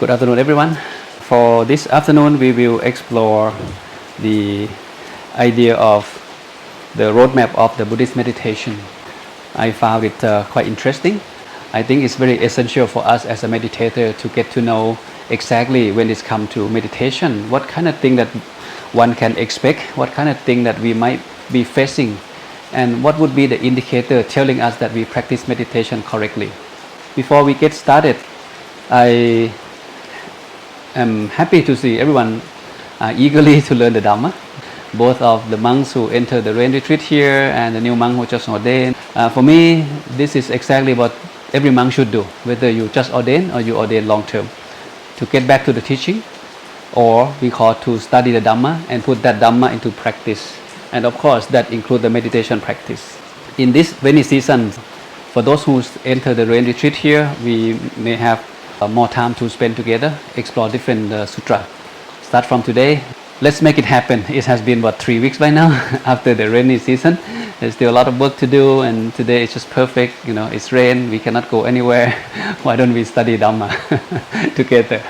Good afternoon, everyone. For this afternoon, we will explore the idea of the roadmap of the Buddhist meditation. I found it quite interesting. I think it's very essential for us as a meditator to get to know exactly when it's come to meditation, what kind of thing that one can expect, what kind of thing that we might be facing, and what would be the indicator telling us that we practice meditation correctly. Before we get started, I am happy to see everyone eagerly to learn the Dhamma. Both of the monks who enter the rain retreat here and the new monk who just ordained. For me, this is exactly what every monk should do, whether you just ordain or you ordain long term. To get back to the teaching, or we call to study the Dhamma and put that Dhamma into practice. And of course, that includes the meditation practice. In this rainy season, for those who enter the rain retreat here, we may have more time to spend together, explore different sutra. Start from today. Let's make it happen. It has been 3 weeks by now after the rainy season. There's still a lot of work to do, and today it's just perfect. It's rain. We cannot go anywhere. Why don't we study Dhamma together?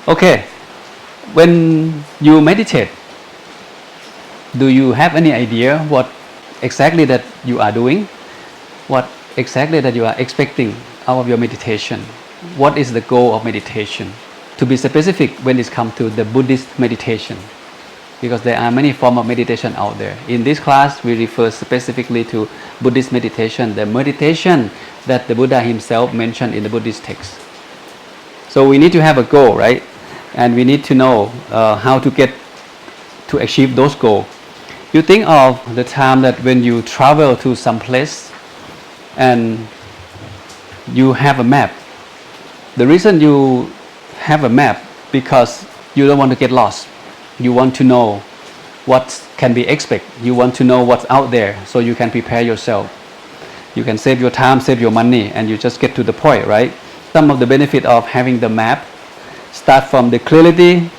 Okay. When you meditate, do you have any idea what exactly that you are doing? What exactly that you are expecting out of your meditation? What is the goal of meditation? To be specific when it comes to the Buddhist meditation, because there are many forms of meditation out there. In this class, we refer specifically to Buddhist meditation, the meditation that the Buddha himself mentioned in the Buddhist text. So we need to have a goal, right? And we need to know how to get to achieve those goals. You think of the time that when you travel to some place and you have a map. The reason you have a map because you don't want to get lost. You want to know what can be expected. You want to know what's out there so you can prepare yourself. You can save your time, save your money, and you just get to the point, right? Some of the benefit of having the map start from the clarity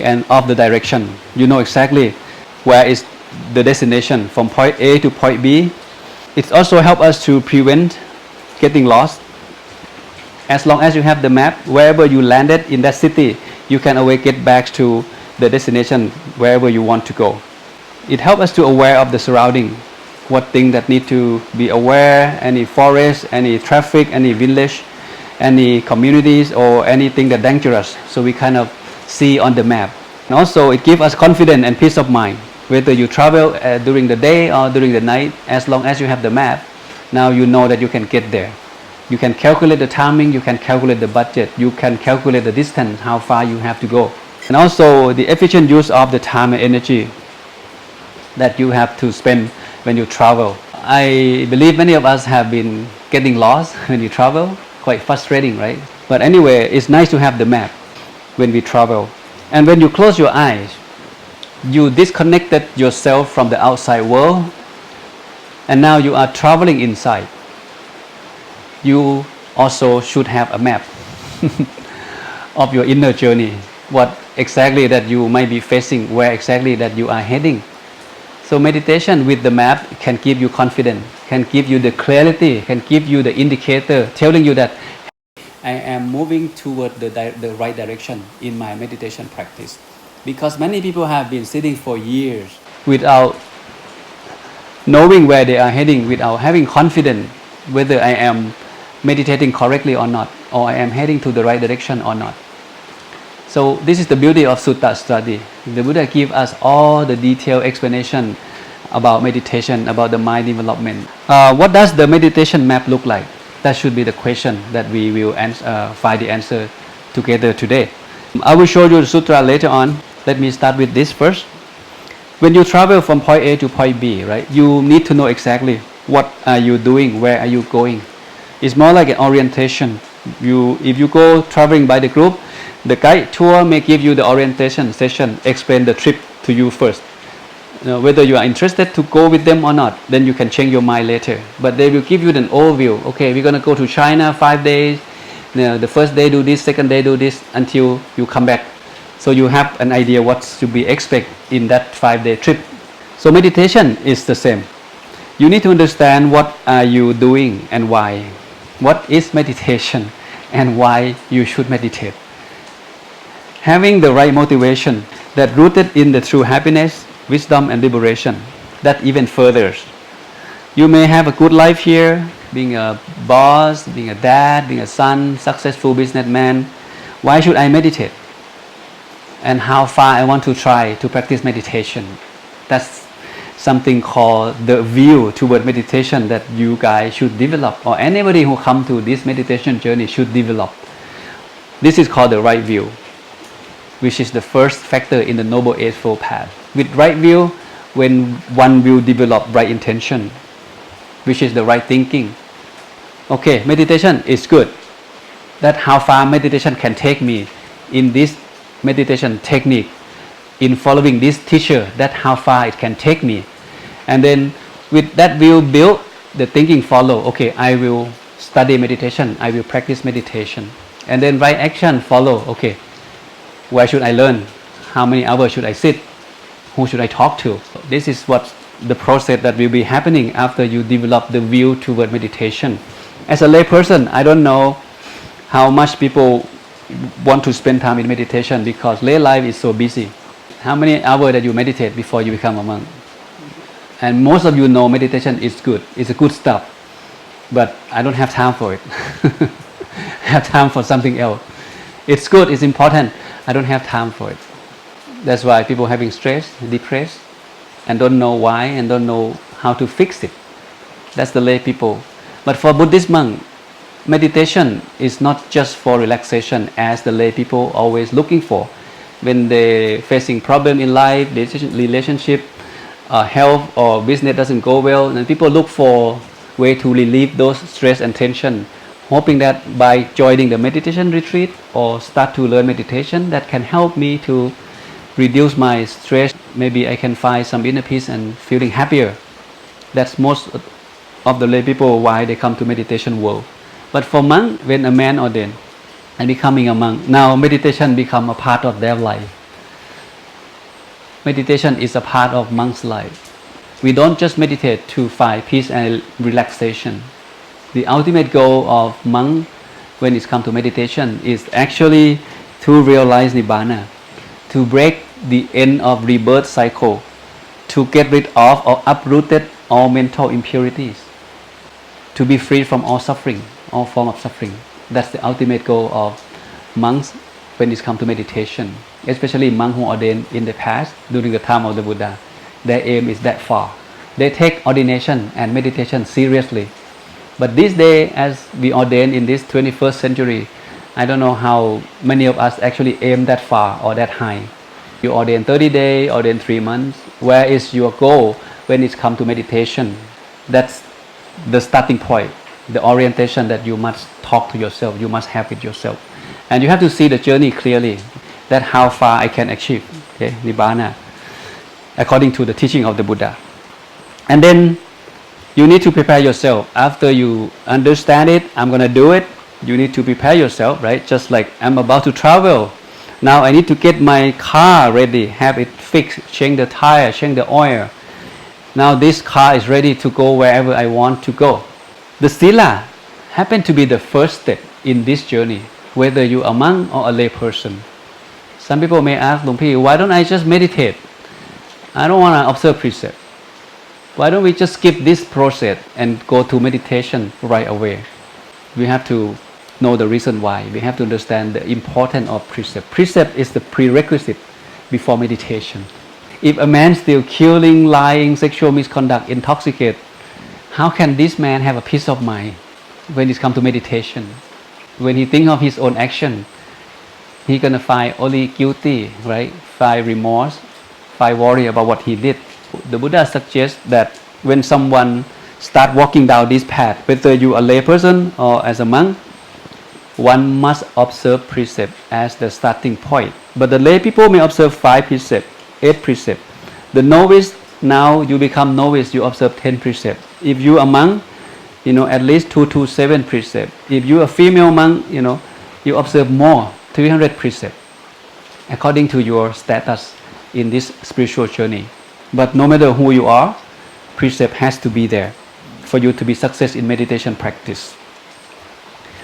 and of the direction. You know exactly where is the destination from point A to point B. It also helps us to prevent getting lost. As long as you have the map, wherever you landed in that city, you can always get back to the destination wherever you want to go. It helps us to aware of the surrounding, what things that need to be aware, any forest, any traffic, any village, any communities, or anything that's dangerous. So we kind of see on the map. And also it gives us confidence and peace of mind. Whether you travel during the day or during the night, as long as you have the map, now you know that you can get there. You can calculate the timing, you can calculate the budget, you can calculate the distance, how far you have to go. And also the efficient use of the time and energy that you have to spend when you travel. I believe many of us have been getting lost when you travel, quite frustrating, right? But anyway, it's nice to have the map when we travel. And when you close your eyes, you disconnected yourself from the outside world, and now you are traveling inside. You also should have a map of your inner journey, what exactly that you might be facing, where exactly that you are heading. So meditation with the map can give you confidence, can give you the clarity, can give you the indicator telling you that I am moving toward the right direction in my meditation practice. Because many people have been sitting for years without knowing where they are heading, without having confidence whether I am meditating correctly or not, or I am heading to the right direction or not. So this is the beauty of Sutta Study. The Buddha gives us all the detailed explanation about meditation, about the mind development. What does the meditation map look like? That should be the question that we will find the answer together today. I will show you the sutra later on. Let me start with this first. When you travel from point A to point B, right, you need to know exactly what are you doing, where are you going. It's more like an orientation. If you go traveling by the group, the guide tour may give you the orientation session, explain the trip to you first. Whether you are interested to go with them or not, then you can change your mind later. But they will give you an overview. Okay, we're going to go to China 5 days. The first day do this, second day do this, until you come back So you have an idea what to be expect in that 5-day trip. So meditation is the same. You need to understand what are you doing and why. What is meditation and why you should meditate. Having the right motivation that rooted in the true happiness, wisdom and liberation, that even furthers. You may have a good life here, being a boss, being a dad, being a son, successful businessman. Why should I meditate? And how far I want to try to practice meditation. That's something called the view toward meditation that you guys should develop, or anybody who come to this meditation journey should develop. This is called the right view, which is the first factor in the Noble Eightfold Path. With right view, when one will develop right intention, which is the right thinking. Okay, meditation is good. That how far meditation can take me in this meditation technique, in following this teacher, that how far it can take me. And then with that view built, the thinking follow. Okay, I will study meditation, I will practice meditation. And then right action follow. Okay, where should I learn? How many hours should I sit? Who should I talk to? This is what the process that will be happening after you develop the view toward meditation. As a lay person, I don't know how much people want to spend time in meditation because lay life is so busy. How many hours that you meditate before you become a monk? And most of you know meditation is good. It's a good stuff. But I don't have time for it. I have time for something else. It's good, it's important. I don't have time for it. That's why people having stress, depressed, and don't know why and don't know how to fix it. That's the lay people. But for Buddhist monk, meditation is not just for relaxation as the lay people always looking for. When they facing problem in life, relationship, health or business doesn't go well, and people look for way to relieve those stress and tension, hoping that by joining the meditation retreat or start to learn meditation, that can help me to reduce my stress. Maybe I can find some inner peace and feeling happier. That's most of the lay people why they come to meditation world. But for monk, when a man ordained and becoming a monk, now meditation become a part of their life. Meditation is a part of monk's life. We don't just meditate to find peace and relaxation. The ultimate goal of monk when it comes to meditation is actually to realize Nibbāna, to break the end of rebirth cycle, to get rid of or uprooted all mental impurities, to be free from all suffering, all form of suffering. That's the ultimate goal of monks when it comes to meditation, especially monks who ordained in the past during the time of the Buddha. Their aim is that far. They take ordination and meditation seriously. But these days, as we ordain in this 21st century, I don't know how many of us actually aim that far or that high. You ordain 30 days, ordain 3 months. Where is your goal when it comes to meditation? That's the starting point, the orientation that you must talk to yourself, you must have it yourself. And you have to see the journey clearly, that how far I can achieve, okay, Nibbāna, according to the teaching of the Buddha. And then you need to prepare yourself. After you understand it, I'm going to do it, you need to prepare yourself, right? Just like I'm about to travel. Now I need to get my car ready, have it fixed, change the tire, change the oil. Now this car is ready to go wherever I want to go. The sila happen to be the first step in this journey, whether you are a monk or a lay person. Some people may ask, Luang Pi, why don't I just meditate? I don't want to observe precept. Why don't we just skip this process and go to meditation right away? We have to know the reason why. We have to understand the importance of precept. Precept is the prerequisite before meditation. If a man still killing, lying, sexual misconduct, intoxicate, how can this man have a peace of mind when it comes to meditation? When he thinks of his own action, he's gonna find only guilty, right? Find remorse, find worry about what he did. The Buddha suggests that when someone start walking down this path, whether you are a lay person or as a monk, one must observe precept as the starting point. But the lay people may observe 5 precepts, 8 precepts. The novice, now you become novice, you observe 10 precepts. If you are a monk, at least 2 to 7 precepts. If you are a female monk, you observe more, 300 precepts. according to your status in this spiritual journey. But no matter who you are, precept has to be there for you to be success in meditation practice.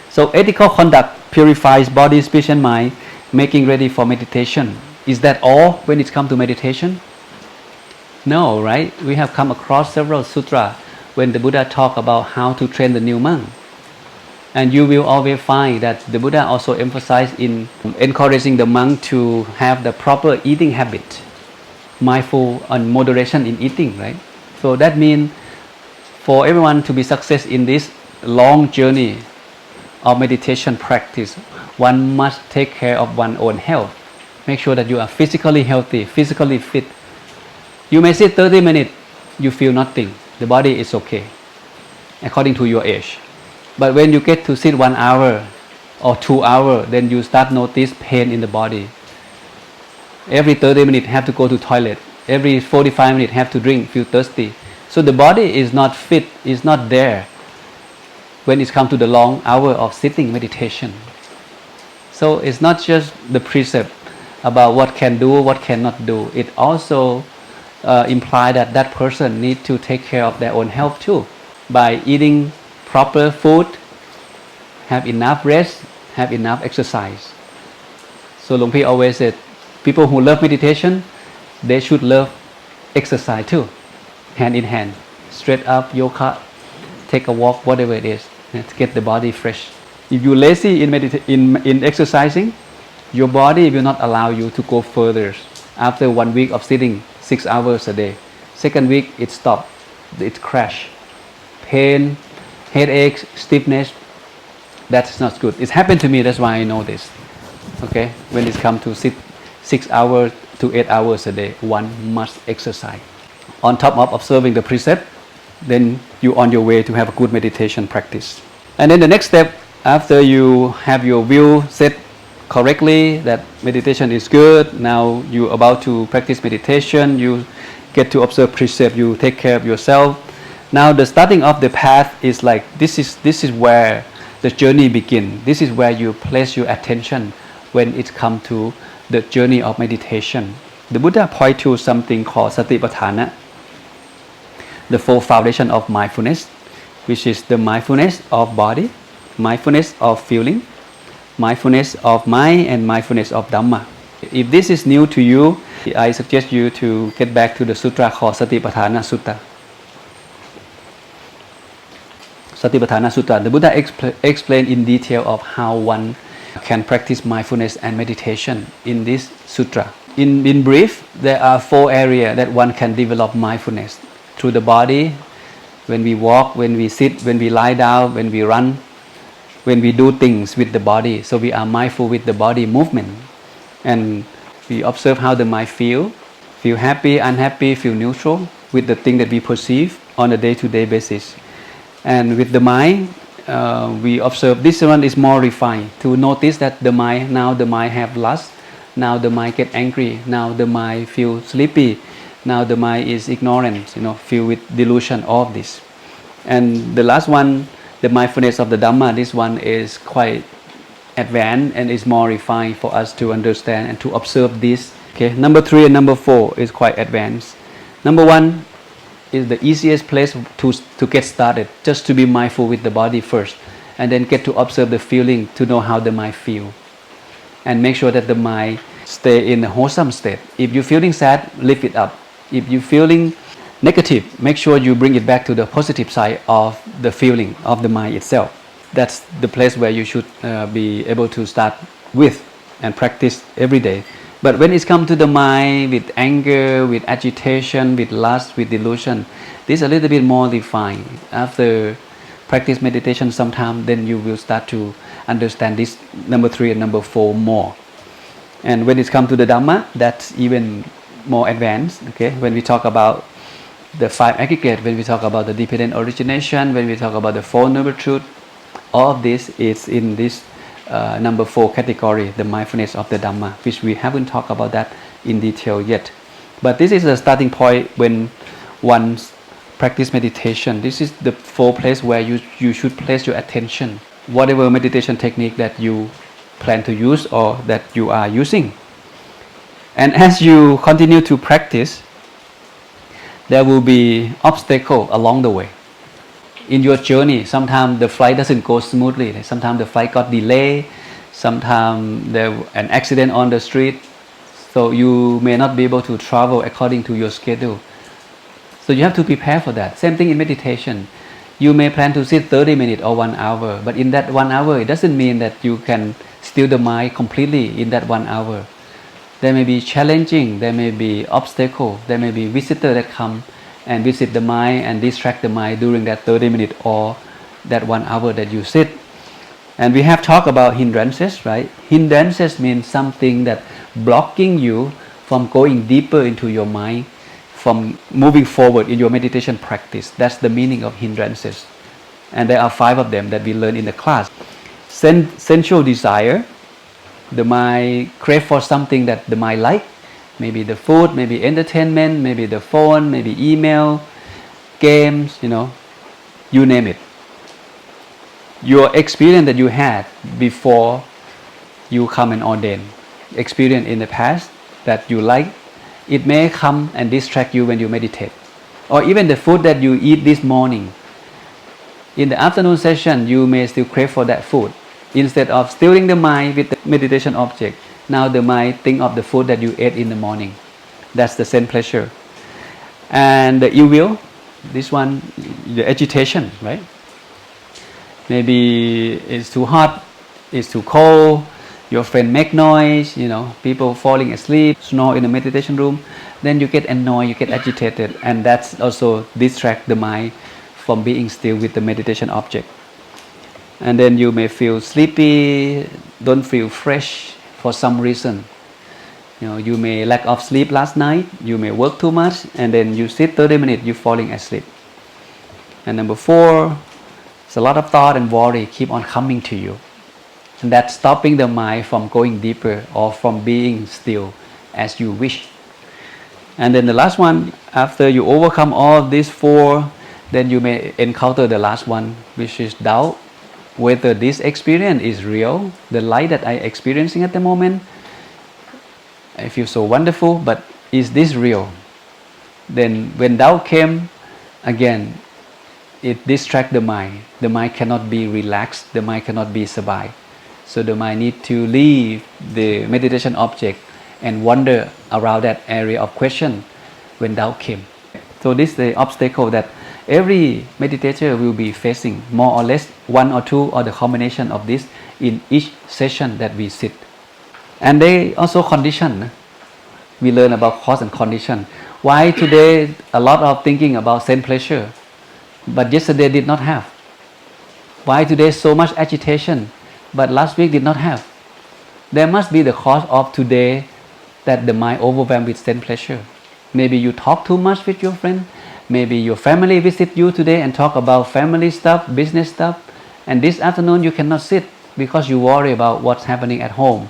So ethical conduct purifies body, speech and mind, making ready for meditation. Is that all when it comes to meditation? No, right? We have come across several sutras when the Buddha talked about how to train the new monk. And you will always find that the Buddha also emphasized in encouraging the monk to have the proper eating habit, mindful and moderation in eating, right? So that means for everyone to be success in this long journey of meditation practice, one must take care of one's own health. Make sure that you are physically healthy, physically fit. You may sit 30 minutes, you feel nothing. The body is okay, according to your age. But when you get to sit 1 hour or 2 hours, then you start notice pain in the body. Every 30 minutes have to go to toilet. Every 45 minutes have to drink, feel thirsty. So the body is not fit, is not there when it comes to the long hour of sitting meditation. So it's not just the precept about what can do, what cannot do. It also implies that that person needs to take care of their own health too by eating proper food, have enough rest, have enough exercise. So Luang Pi always said, people who love meditation, they should love exercise too, hand in hand, straight up, yoga, take a walk, whatever it is, to get the body fresh. If you're lazy in exercising, your body will not allow you to go further. After 1 week of sitting 6 hours a day, second week it stopped, it crashed. Pain, headaches, stiffness, that's not good. It's happened to me, that's why I know this. Okay, when it's come to sit 6 hours to 8 hours a day, one must exercise. On top of observing the precept, then you're on your way to have a good meditation practice. And then the next step, after you have your view set correctly, that meditation is good, now you're about to practice meditation, you get to observe precept, you take care of yourself. Now the starting of the path is like, this is where the journey begins. This is where you place your attention when it comes to the journey of meditation. The Buddha points to something called Satipaṭṭhāna, the four foundation of mindfulness, which is the mindfulness of body, mindfulness of feeling, mindfulness of mind, and mindfulness of Dhamma. If this is new to you, I suggest you to get back to the sutra called Satipaṭṭhāna Sutta. Satipaṭṭhāna Sutta, the Buddha explained in detail of how one can practice mindfulness and meditation in this sutra. In brief, there are 4 areas that one can develop mindfulness through the body, when we walk, when we sit, when we lie down, when we run, when we do things with the body. So we are mindful with the body movement, and we observe how the mind feel happy, unhappy, feel neutral with the thing that we perceive on a day-to-day basis. And with the mind, we observe this one is more refined to notice that the mind have lust, now the mind get angry, now the mind feel sleepy, now the mind is ignorant, filled with delusion, all of this. And the last one, the mindfulness of the Dhamma, this one is quite advanced and is more refined for us to understand and to observe this. Okay, number 3 and number 4 is quite advanced. Number 1 is the easiest place to get started, just to be mindful with the body first, and then get to observe the feeling to know how the mind feel, and make sure that the mind stay in a wholesome state. If you're feeling sad, lift it up. If you're feeling negative, make sure you bring it back to the positive side of the feeling of the mind itself. That's the place where you should be able to start with and practice every day. But when it's come to the mind with anger, with agitation, with lust, with delusion, this is a little bit more defined. After practice meditation sometime, then you will start to understand this number 3 and number 4 more. And when it's come to the Dhamma, that's even more advanced. Okay, when we talk about the 5 aggregate, when we talk about the dependent origination, when we talk about the 4 noble truth, all of this is in this number 4 category, the mindfulness of the Dhamma, which we haven't talked about that in detail yet. But this is a starting point when one practice meditation. This is the 4 place where you should place your attention, whatever meditation technique that you plan to use or that you are using. And as you continue to practice, there will be obstacles along the way. In your journey, sometimes the flight doesn't go smoothly. Sometimes the flight got delayed. Sometimes there an accident on the street. So you may not be able to travel according to your schedule. So you have to prepare for that. Same thing in meditation. You may plan to sit 30 minutes or 1 hour, but in that 1 hour, it doesn't mean that you can still the mind completely in that 1 hour. There may be challenging, there may be obstacle, there may be visitor that come and visit the mind and distract the mind during that 30 minutes or that 1 hour that you sit. And we have talked about hindrances, right? Hindrances means something that blocking you from going deeper into your mind, from moving forward in your meditation practice. That's the meaning of hindrances. And there are 5 of them that we learn in the class. Sensual desire, the mind crave for something that the mind like, maybe the food, maybe entertainment, maybe the phone, maybe email, games, you name it. Your experience that you had before you come and ordain, experience in the past that you like, it may come and distract you when you meditate. Or even the food that you eat this morning. In the afternoon session, you may still crave for that food. Instead of stilling the mind with the meditation object, now the mind think of the food that you ate in the morning. That's the same pleasure. And the ill will, this one, the agitation, right? Maybe it's too hot, it's too cold, your friend make noise, people falling asleep, snore in the meditation room, then you get annoyed, you get agitated, and that's also distract the mind from being still with the meditation object. And then you may feel sleepy, don't feel fresh for some reason. You may lack of sleep last night, you may work too much, and then you sit 30 minutes, you're falling asleep. And number 4, it's a lot of thought and worry keep on coming to you. And that's stopping the mind from going deeper or from being still as you wish. And then the last one, after you overcome all these 4, then you may encounter the last one, which is doubt. Whether this experience is real, the light that I'm experiencing at the moment, I feel so wonderful, but is this real? Then when doubt came, again, it distracts the mind. The mind cannot be relaxed, the mind cannot be sabai. So the mind needs to leave the meditation object and wander around that area of question when doubt came. So this is the obstacle that every meditator will be facing, more or less 1 or 2 or the combination of this in each session that we sit. And they also condition. We learn about cause and condition. Why today a lot of thinking about sense pleasure, but yesterday did not have? Why today so much agitation, but last week did not have? There must be the cause of today that the mind overwhelmed with sense pleasure. Maybe you talk too much with your friend. Maybe your family visit you today and talk about family stuff, business stuff, and this afternoon you cannot sit because you worry about what's happening at home,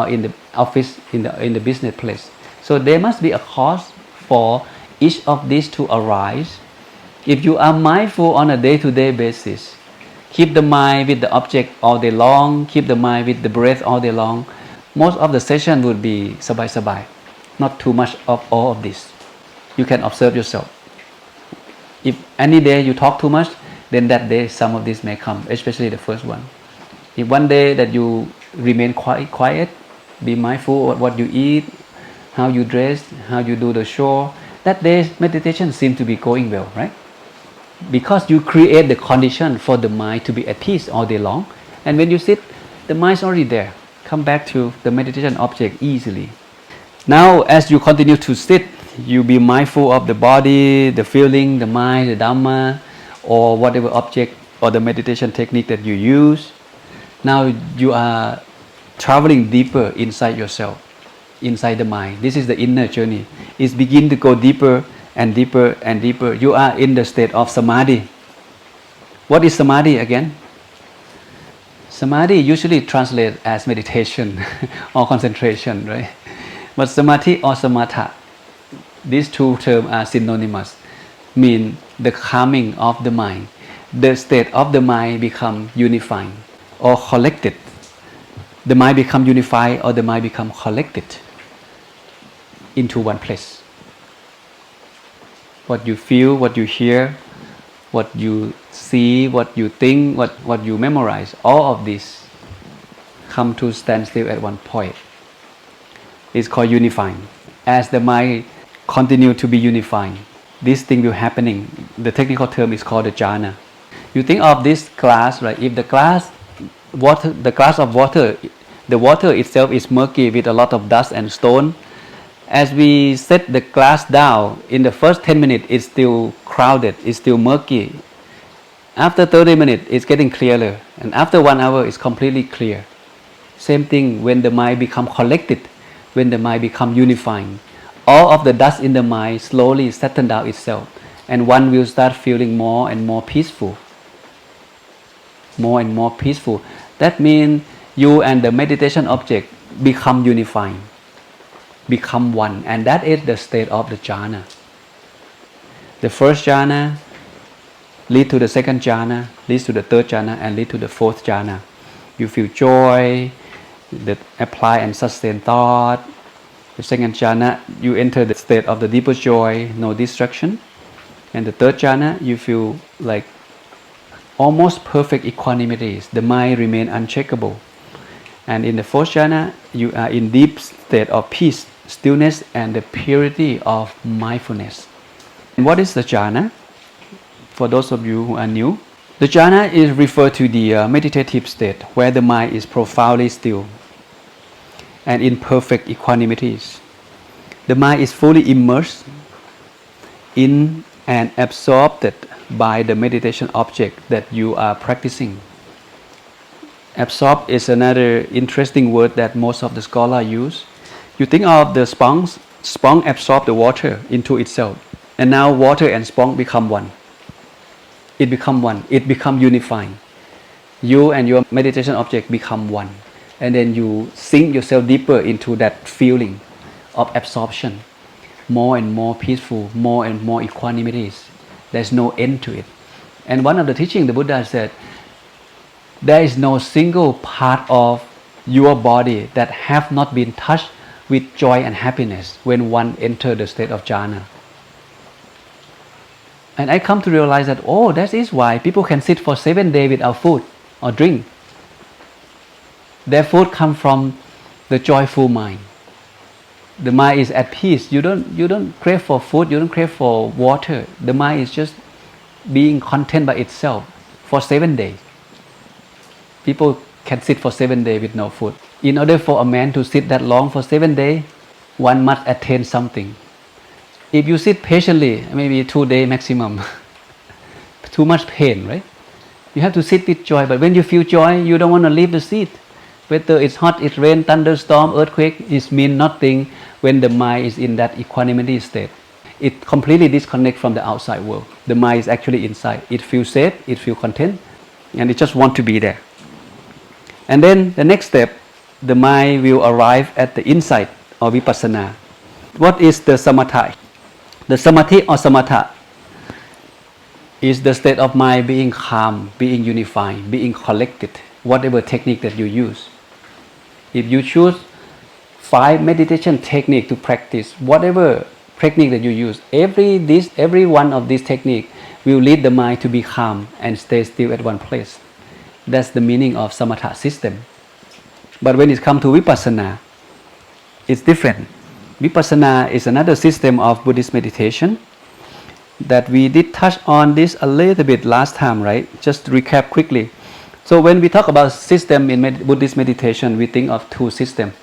in the office, in the business place. So there must be a cause for each of these to arise. If you are mindful on a day-to-day basis, keep the mind with the object all day long, keep the mind with the breath all day long, most of the session would be sabai, not too much of all of this. You can observe yourself. If any day you talk too much, then that day some of this may come, especially the first one. If one day that you remain quiet, be mindful of what you eat, how you dress, how you do the chore, that day meditation seems to be going well, right? Because you create the condition for the mind to be at peace all day long, and when you sit, the mind is already there. Come back to the meditation object easily. Now, as you continue to sit, you be mindful of the body, the feeling, the mind, the Dhamma, or whatever object or the meditation technique that you use. Now you are traveling deeper inside yourself, inside the mind. This is the inner journey. It's begin to go deeper and deeper and deeper. You are in the state of samadhi. What is samadhi again? Samadhi usually translates as meditation or concentration, right? But samadhi or samatha, these 2 terms are synonymous, mean the calming of the mind. The state of the mind become unified or collected. The mind become unified or the mind become collected. into one place. What you feel, what you hear, what you see, what you think, what you memorize, all of this come to stand still at one point. It's called unifying. As the mind continue to be unifying, this thing will happening. The technical term is called the jhana. You think of this glass, right? If the glass of water, the water itself is murky with a lot of dust and stone. As we set the glass down, in the first 10 minutes, it's still crowded, it's still murky. After 30 minutes, it's getting clearer. And after 1 hour, it's completely clear. Same thing when the mind become collected, when the mind become unifying. All of the dust in the mind slowly settles down itself. And one will start feeling more and more peaceful. More and more peaceful. That means you and the meditation object become unifying, become one, and that is the state of the jhana. The first jhana leads to the second jhana, leads to the third jhana, and leads to the fourth jhana. You feel joy, that apply and sustain thought. The second jhana, you enter the state of the deepest joy, no distraction. And the third jhana, you feel like almost perfect equanimity. The mind remain unshakable. And in the fourth jhana, you are in deep state of peace, stillness, and the purity of mindfulness. And what is the jhana? For those of you who are new, the jhana is referred to the meditative state where the mind is profoundly still and in perfect equanimity. The mind is fully immersed in and absorbed by the meditation object that you are practicing. Absorb is another interesting word that most of the scholars use. You think of the sponge absorbs the water into itself, and now water and sponge become one. It become one. It become unifying. You and your meditation object become one, and then you sink yourself deeper into that feeling of absorption. More and more peaceful, more and more equanimity. There's no end to it. And one of the teachings the Buddha said, there is no single part of your body that have not been touched with joy and happiness when one enters the state of jhana. And I come to realize that, that is why people can sit for 7 days without food or drink. Their food comes from the joyful mind. The mind is at peace. You don't crave for food, you don't crave for water. The mind is just being content by itself for 7 days. People can sit for 7 days with no food. In order for a man to sit that long for 7 days, one must attain something. If you sit patiently, maybe 2 days maximum, too much pain, right? You have to sit with joy. But when you feel joy, you don't want to leave the seat. Whether it's hot, it's rain, thunderstorm, earthquake, it means nothing when the mind is in that equanimity state. It completely disconnects from the outside world. The mind is actually inside. It feels safe, it feels content, and it just wants to be there. And then the next step, the mind will arrive at the insight or vipassana. What is the samatha? The samadhi or samatha is the state of mind being calm, being unified, being collected, whatever technique that you use. If you choose 5 meditation technique to practice, whatever technique that you use, every one of these techniques will lead the mind to be calm and stay still at one place. That's the meaning of samatha system. But when it comes to vipassana, it's different. Vipassana is another system of Buddhist meditation that we did touch on this a little bit last time, right? Just to recap quickly. So when we talk about system in Buddhist meditation, we think of 2 systems.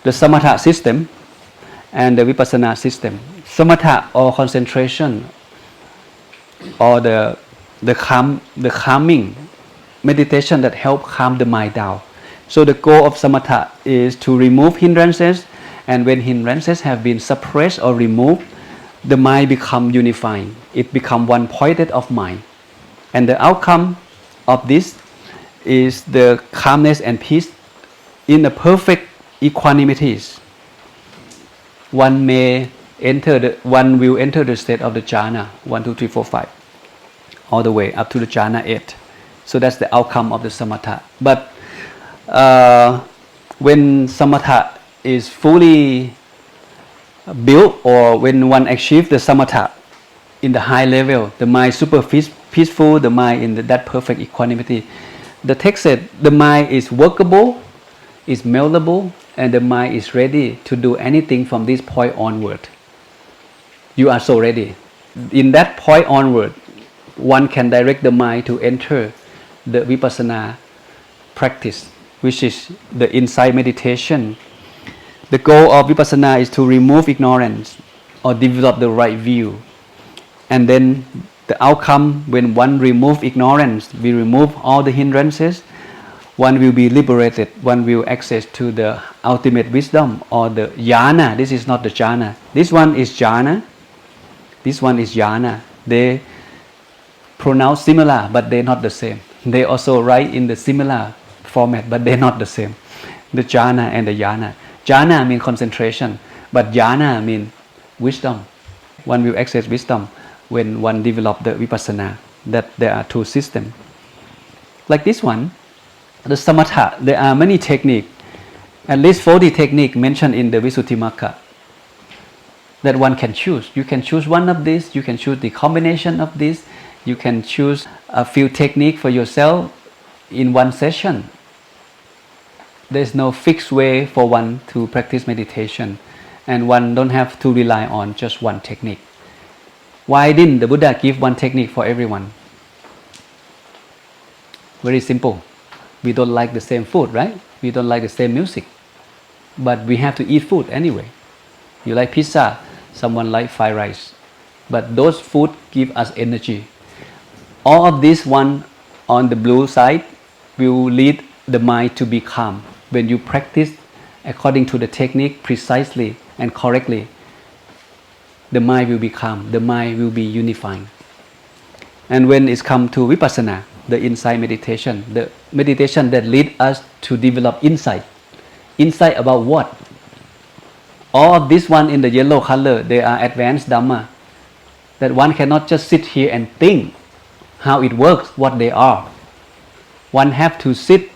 The samatha system and the vipassana system. Samatha or concentration or the calming meditation that help calm the mind down. So the goal of samatha is to remove hindrances, and when hindrances have been suppressed or removed, the mind become unifying. It become one pointed of mind. And the outcome of this is the calmness and peace in a perfect equanimity. One will enter the state of the jhana 1, 2, 3, 4, 5, all the way up to the jhana 8. So that's the outcome of the samatha. But when samatha is fully built, or when one achieves the samatha in the high level, the mind super peaceful, the mind in that perfect equanimity. The text said the mind is workable, is malleable, and the mind is ready to do anything from this point onward. You are so ready. In that point onward, one can direct the mind to enter the vipassana practice, which is the insight meditation. The goal of vipassana is to remove ignorance or develop the right view. And then the outcome, when one removes ignorance, we remove all the hindrances, one will be liberated, one will access to the ultimate wisdom or the jhana. This is not the jhana. This one is jhana. This one is jhana. They pronounce similar, but they're not the same. They also write in the similar format, but they're not the same. The jhana and the jhana. Jhana means concentration, but jhana means wisdom. One will access wisdom when one develop the vipassana. That there are two systems. Like this one, the samatha, there are many techniques, at least 40 techniques mentioned in the Visuddhimagga that one can choose. You can choose one of these, you can choose the combination of this, you can choose a few techniques for yourself in one session. There is no fixed way for one to practice meditation, and one don't have to rely on just one technique. Why didn't the Buddha give one technique for everyone? Very simple. We don't like the same food, right? We don't like the same music, but we have to eat food anyway. You like pizza, someone like fried rice, but those food give us energy. All of this one on the blue side will lead the mind to be calm. When you practice according to the technique precisely and correctly, the mind will be calm, the mind will be unifying. And when it's come to vipassana, the insight meditation, the meditation that leads us to develop insight. Insight about what? All of this one in the yellow color, they are advanced Dhamma. That one cannot just sit here and think how it works, what they are. One have to sit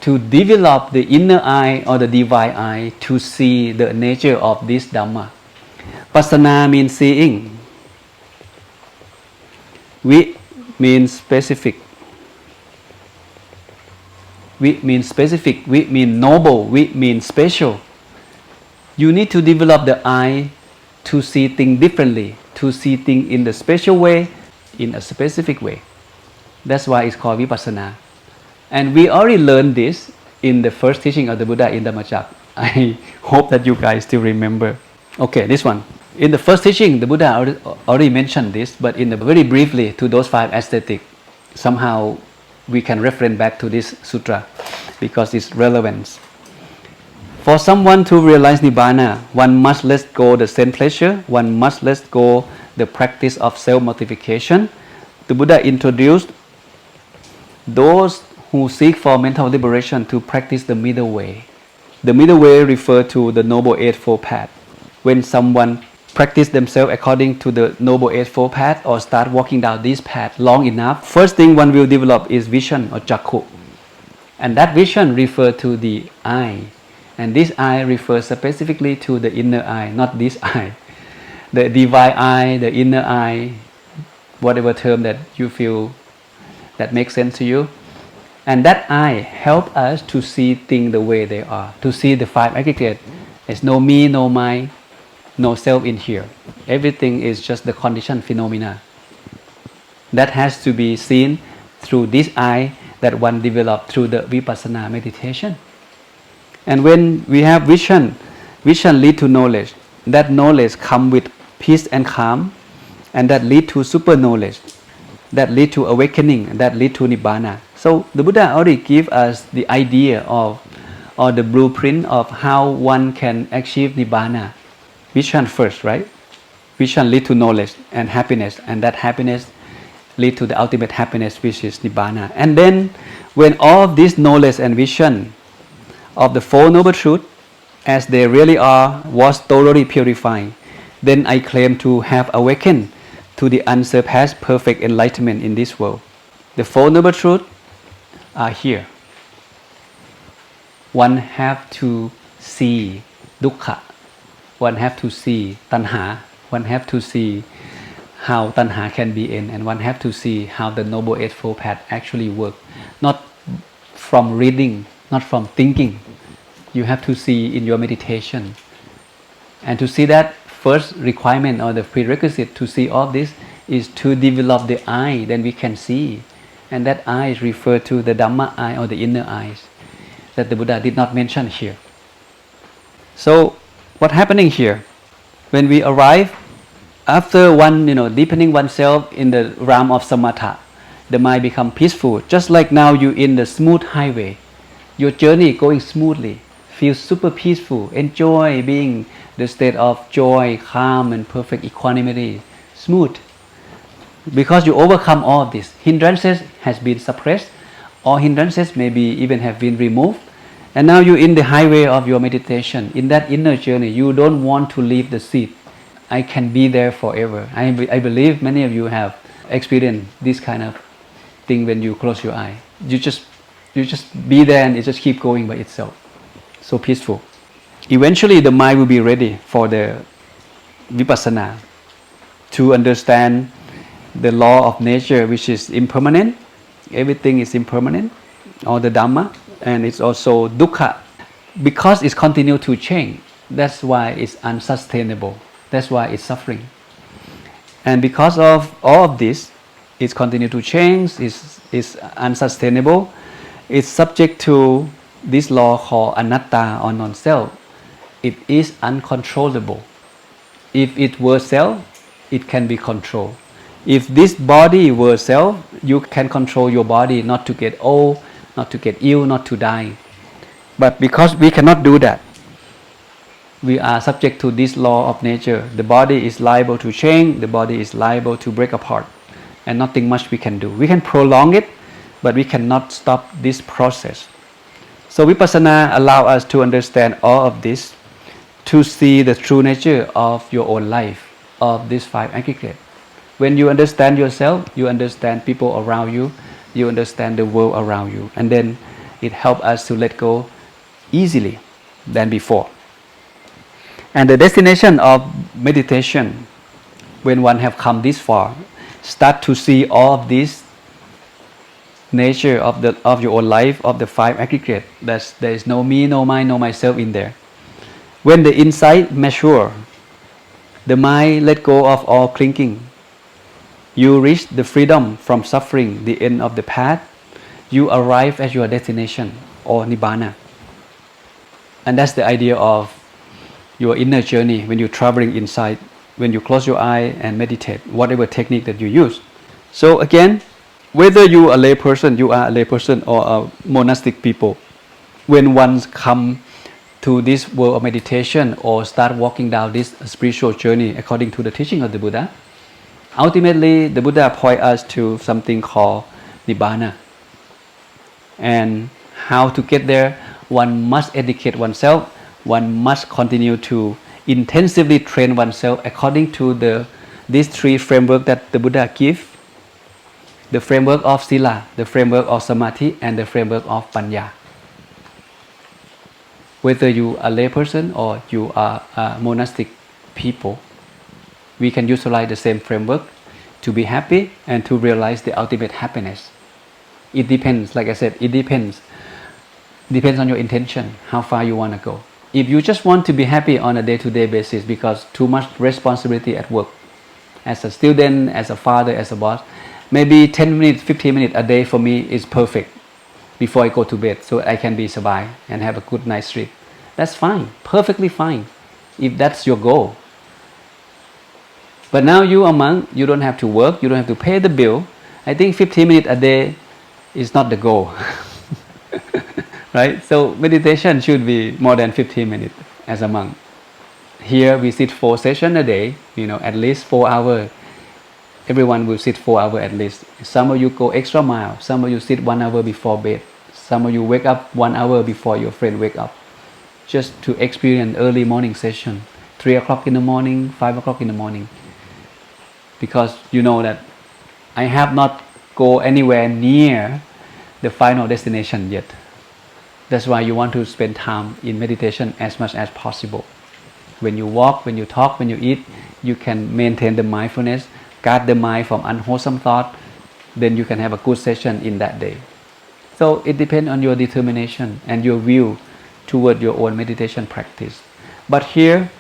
to develop the inner eye or the divine eye to see the nature of this Dhamma. Pasana means seeing. Vi means specific. Vi means specific. Vi means noble. Vi means special. You need to develop the eye to see things differently, to see things in the special way, in a specific way. That's why it's called vipassana. And we already learned this in the first teaching of the Buddha in Dhammacakka. I hope that you guys still remember. Okay, this one. In the first teaching, the Buddha already mentioned this, but in the very briefly to those 5 aesthetics. Somehow we can reference back to this sutra because it's relevant. For someone to realize Nibbāna, one must let go the sense pleasure, one must let go the practice of self-mortification. The Buddha introduced those who seek for mental liberation to practice the middle way. The middle way refers to the Noble Eightfold Path. When someone practice themselves according to the Noble Eightfold Path or start walking down this path long enough, first thing one will develop is vision or cakkhu. And that vision refers to the eye. And this eye refers specifically to the inner eye, not this eye. The divine eye, the inner eye, whatever term that you feel that makes sense to you. And that eye helps us to see things the way they are, to see the 5 aggregates. There's no me, no mine, no self in here. Everything is just the conditioned phenomena. That has to be seen through this eye that one developed through the vipassana meditation. And when we have vision, vision leads to knowledge. That knowledge comes with peace and calm, and that leads to super knowledge. That leads to awakening, that leads to Nibbāna. So the Buddha already gave us the idea of, or the blueprint of how one can achieve Nibbāna. Vision first, right? Vision leads to knowledge and happiness, and that happiness leads to the ultimate happiness, which is Nibbāna. And then when all of this knowledge and vision of the Four Noble Truths, as they really are, was thoroughly purified, then I claim to have awakened to the unsurpassed perfect enlightenment in this world. The Four Noble Truths are here. One have to see dukkha, one have to see tanha, one have to see how tanha can be in, and one have to see how the Noble Eightfold Path actually work. Not from reading, not from thinking. You have to see in your meditation. And to see that, first requirement or the prerequisite to see all this is to develop the eye, then we can see. And that eye is referred to the Dhamma eye or the inner eyes that the Buddha did not mention here. So, what's happening here? When we arrive, after one, deepening oneself in the realm of samatha, the mind become peaceful. Just like now you in the smooth highway, your journey going smoothly, feel super peaceful, enjoy being the state of joy, calm, and perfect equanimity, smooth. Because you overcome all of this, hindrances has been suppressed, or hindrances maybe even have been removed, and now you're in the highway of your meditation. In that inner journey, you don't want to leave the seat. I can be there forever. I believe many of you have experienced this kind of thing when you close your eye. You just be there and it just keep going by itself. So peaceful. Eventually the mind will be ready for the vipassana, to understand the law of nature, which is impermanent. Everything is impermanent, or the Dhamma, and it's also dukkha. Because it's continue to change, that's why it's unsustainable. That's why it's suffering. And because of all of this, it's continue to change, it's unsustainable, it's subject to this law called anatta or non-self. It is uncontrollable. If it were self, it can be controlled. If this body were self, you can control your body not to get old, not to get ill, not to die. But because we cannot do that, we are subject to this law of nature. The body is liable to change, the body is liable to break apart, and nothing much we can do. We can prolong it, but we cannot stop this process. So vipassana allows us to understand all of this, to see the true nature of your own life, of these five aggregates. When you understand yourself, you understand people around you, you understand the world around you, and then it helps us to let go easily than before. And the destination of meditation, when one have come this far, start to see all of this nature of your own life, of the five aggregates. There is no me, no mine, no myself in there. When the insight mature, the mind let go of all clinging. You reach the freedom from suffering, the end of the path. You arrive at your destination, or Nibbāna. And that's the idea of your inner journey when you're traveling inside, when you close your eye and meditate, whatever technique that you use. So again, whether you are a lay person, or a monastic people, when one come to this world of meditation or start walking down this spiritual journey according to the teaching of the Buddha, ultimately the Buddha point us to something called Nibbāna. And how to get there, one must educate oneself, one must continue to intensively train oneself according to these three frameworks that the Buddha gave. The framework of sila, the framework of samadhi, and the framework of paññā. Whether you are a lay person or you are a monastic people, we can utilize the same framework to be happy and to realize the ultimate happiness. It depends, like I said, it depends on your intention, how far you want to go. If you just want to be happy on a day-to-day basis because too much responsibility at work, as a student, as a father, as a boss, maybe 10 minutes, 15 minutes a day for me is perfect before I go to bed, so I can be sabai and have a good night's sleep. That's fine, perfectly fine, if that's your goal. But now you are a monk, you don't have to work, you don't have to pay the bill. I think 15 minutes a day is not the goal. Right? So meditation should be more than 15 minutes as a monk. Here we sit 4 sessions a day, at least 4 hours. Everyone will sit 4 hours at least. Some of you go extra mile, some of you sit 1 hour before bed, some of you wake up 1 hour before your friend wake up, just to experience early morning session, 3 o'clock in the morning, 5 o'clock in the morning. Because you know that I have not go anywhere near the final destination yet. That's why you want to spend time in meditation as much as possible. When you walk, when you talk, when you eat, you can maintain the mindfulness, guard the mind from unwholesome thought, then you can have a good session in that day. So it depends on your determination and your view toward your own meditation practice. But here,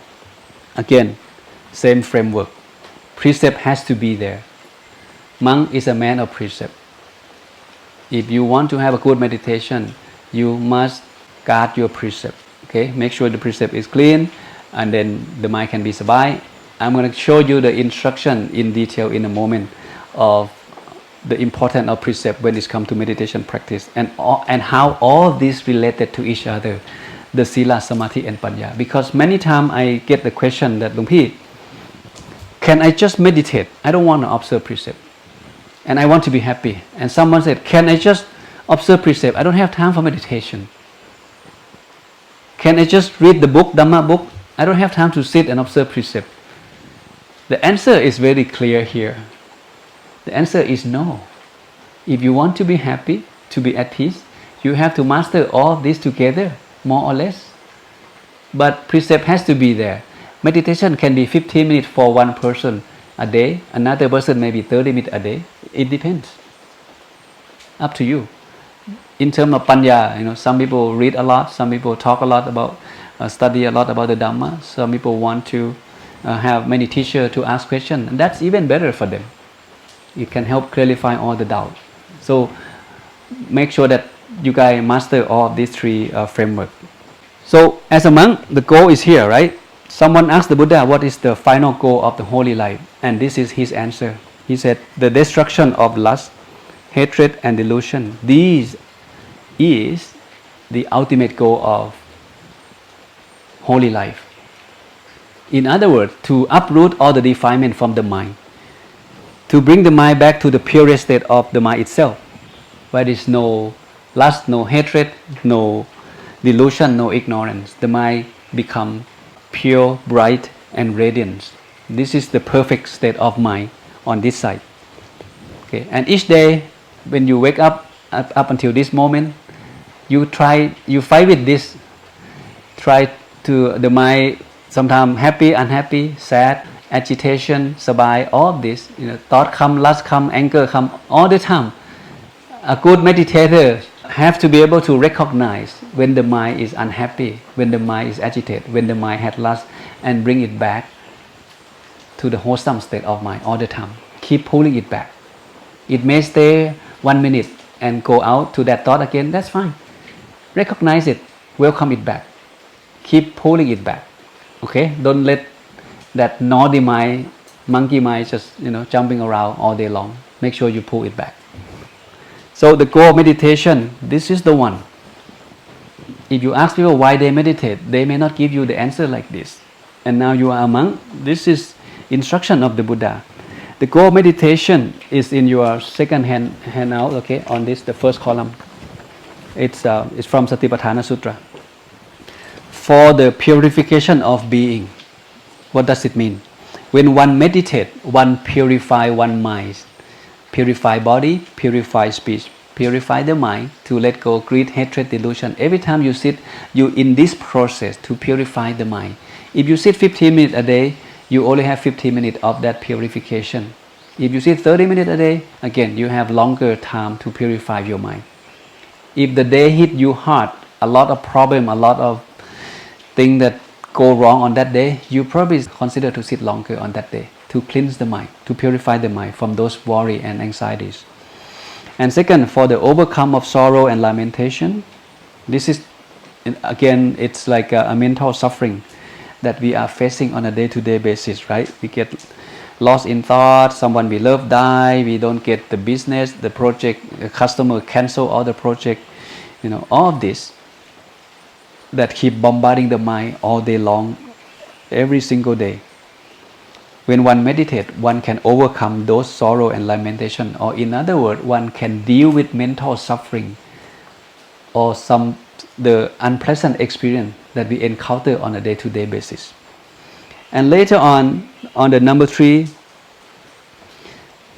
again, same framework. Precept has to be there. Monk is a man of precept. If you want to have a good meditation, you must guard your precept. Okay, make sure the precept is clean, and then the mind can be sabai. I'm going to show you the instruction in detail in a moment of the importance of precept when it comes to meditation practice, and how all this related to each other, the sila, samadhi, and panya. Because many times I get the question that, Luang Pi, can I just meditate? I don't want to observe precept, and I want to be happy. And someone said, can I just observe precept? I don't have time for meditation. Can I just read the book, Dhamma book? I don't have time to sit and observe precept. The answer is very clear here. The answer is no. If you want to be happy, to be at peace, you have to master all of this together, more or less. But precept has to be there. Meditation can be 15 minutes for one person a day. Another person maybe 30 minutes a day. It depends. Up to you. In terms of panya, some people read a lot, some people talk a lot about, study a lot about the Dhamma. Some people want to have many teachers to ask questions. And that's even better for them. It can help clarify all the doubt. So make sure that you guys master all of these three frameworks. So as a monk, the goal is here, right? Someone asked the Buddha, what is the final goal of the holy life? And this is his answer. He said, the destruction of lust, hatred, and delusion. These is the ultimate goal of holy life. In other words, to uproot all the defilement from the mind, to bring the mind back to the purest state of the mind itself, where there is no lust, no hatred, no delusion, no ignorance. The mind becomes pure, bright, and radiant. This is the perfect state of mind on this side. Okay, and each day when you wake up until this moment, you fight with this. Try to the mind sometimes happy, unhappy, sad, agitation, sabai, all of this. Thought come, lust come, anger come all the time. A good meditator have to be able to recognize when the mind is unhappy, when the mind is agitated, when the mind had lust, and bring it back to the wholesome state of mind all the time. Keep pulling it back. It may stay 1 minute and go out to that thought again, that's fine. Recognize it, welcome it back. Keep pulling it back. Okay? Don't let that naughty mind, monkey mind just jumping around all day long. Make sure you pull it back. So the goal of meditation, this is the one. If you ask people why they meditate, they may not give you the answer like this. And now you are a monk, this is instruction of the Buddha. The goal of meditation is in your second handout, okay, on this, the first column. It's from Satipaṭṭhāna Sutra. For the purification of being. What does it mean? When one meditates, one purify one mind. Purify body, purify speech, purify the mind to let go greed, hatred, delusion. Every time you sit, you in this process to purify the mind. If you sit 15 minutes a day, you only have 15 minutes of that purification. If you sit 30 minutes a day, again, you have longer time to purify your mind. If the day hit you hard, a lot of problem, a lot of things that go wrong on that day, you probably consider to sit longer on that day to cleanse the mind, to purify the mind from those worry and anxieties. And second, for the overcome of sorrow and lamentation, this is, again, it's like a mental suffering that we are facing on a day-to-day basis, right? We get lost in thought, someone we love die, we don't get the business, the project, the customer cancel all the project, all of this that keep bombarding the mind all day long, every single day. When one meditates, one can overcome those sorrow and lamentation, or in other words, one can deal with mental suffering or the unpleasant experience that we encounter on a day-to-day basis. And later on the number 3,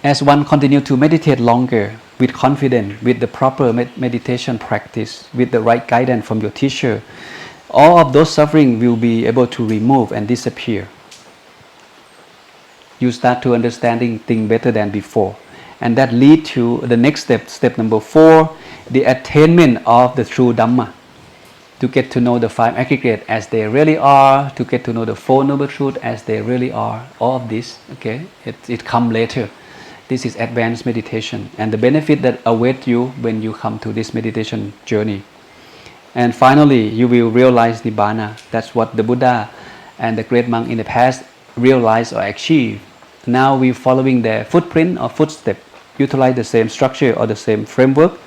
as one continues to meditate longer with confidence, with the proper meditation practice, with the right guidance from your teacher, all of those suffering will be able to remove and disappear. You start to understanding things better than before, and that lead to the next step number 4, the attainment of the true Dhamma, to get to know the 5 aggregate as they really are, to get to know the 4 noble truths as they really are. All of this, okay, it come later. This is advanced meditation and the benefit that await you when you come to this meditation journey. And finally, you will realize Nibbāna. That's what the Buddha and the great monk in the past realized or achieved. Now we're following their footprint or footstep, utilize the same structure or the same framework.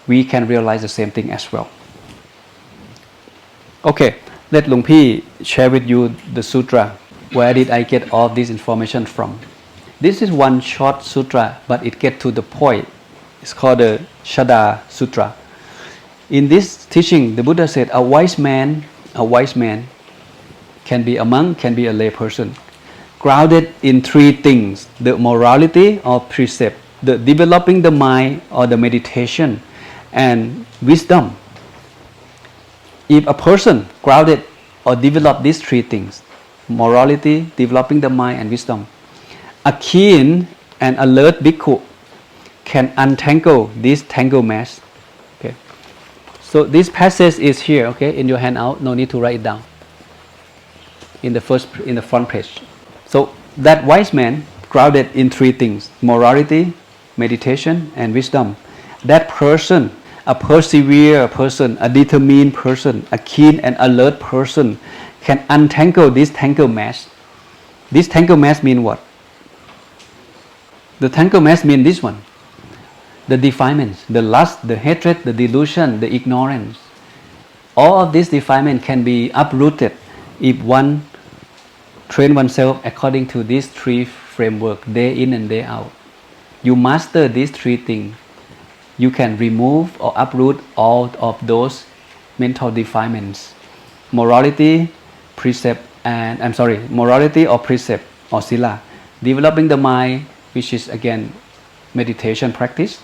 We can realize the same thing as well. Okay, let Luang Pi share with you the sutra. Where did I get all this information from? This is one short sutra, but it gets to the point. It's called the Jaṭā Sutta. In this teaching, the Buddha said a wise man can be a monk, can be a lay person, grounded in 3 things: the morality or precept, the developing the mind or the meditation, and wisdom. If a person grounded or develop these 3 things, morality, developing the mind, and wisdom, a keen and alert bhikkhu can untangle this tangled mass. Okay. So this passage is here, okay, in your handout. No need to write it down. In the front page. So that wise man grounded in 3 things: morality, meditation, and wisdom. That person, a persevere person, a determined person, a keen and alert person, can untangle this tangled mass. This tangled mass mean what? The tangled mass mean this one: the defilements, the lust, the hatred, the delusion, the ignorance. All of these defilements can be uprooted if one train oneself according to these 3 framework, day in and day out. You master these 3 things, you can remove or uproot all of those mental defilements. Morality or precept or sila. Developing the mind, which is again meditation practice,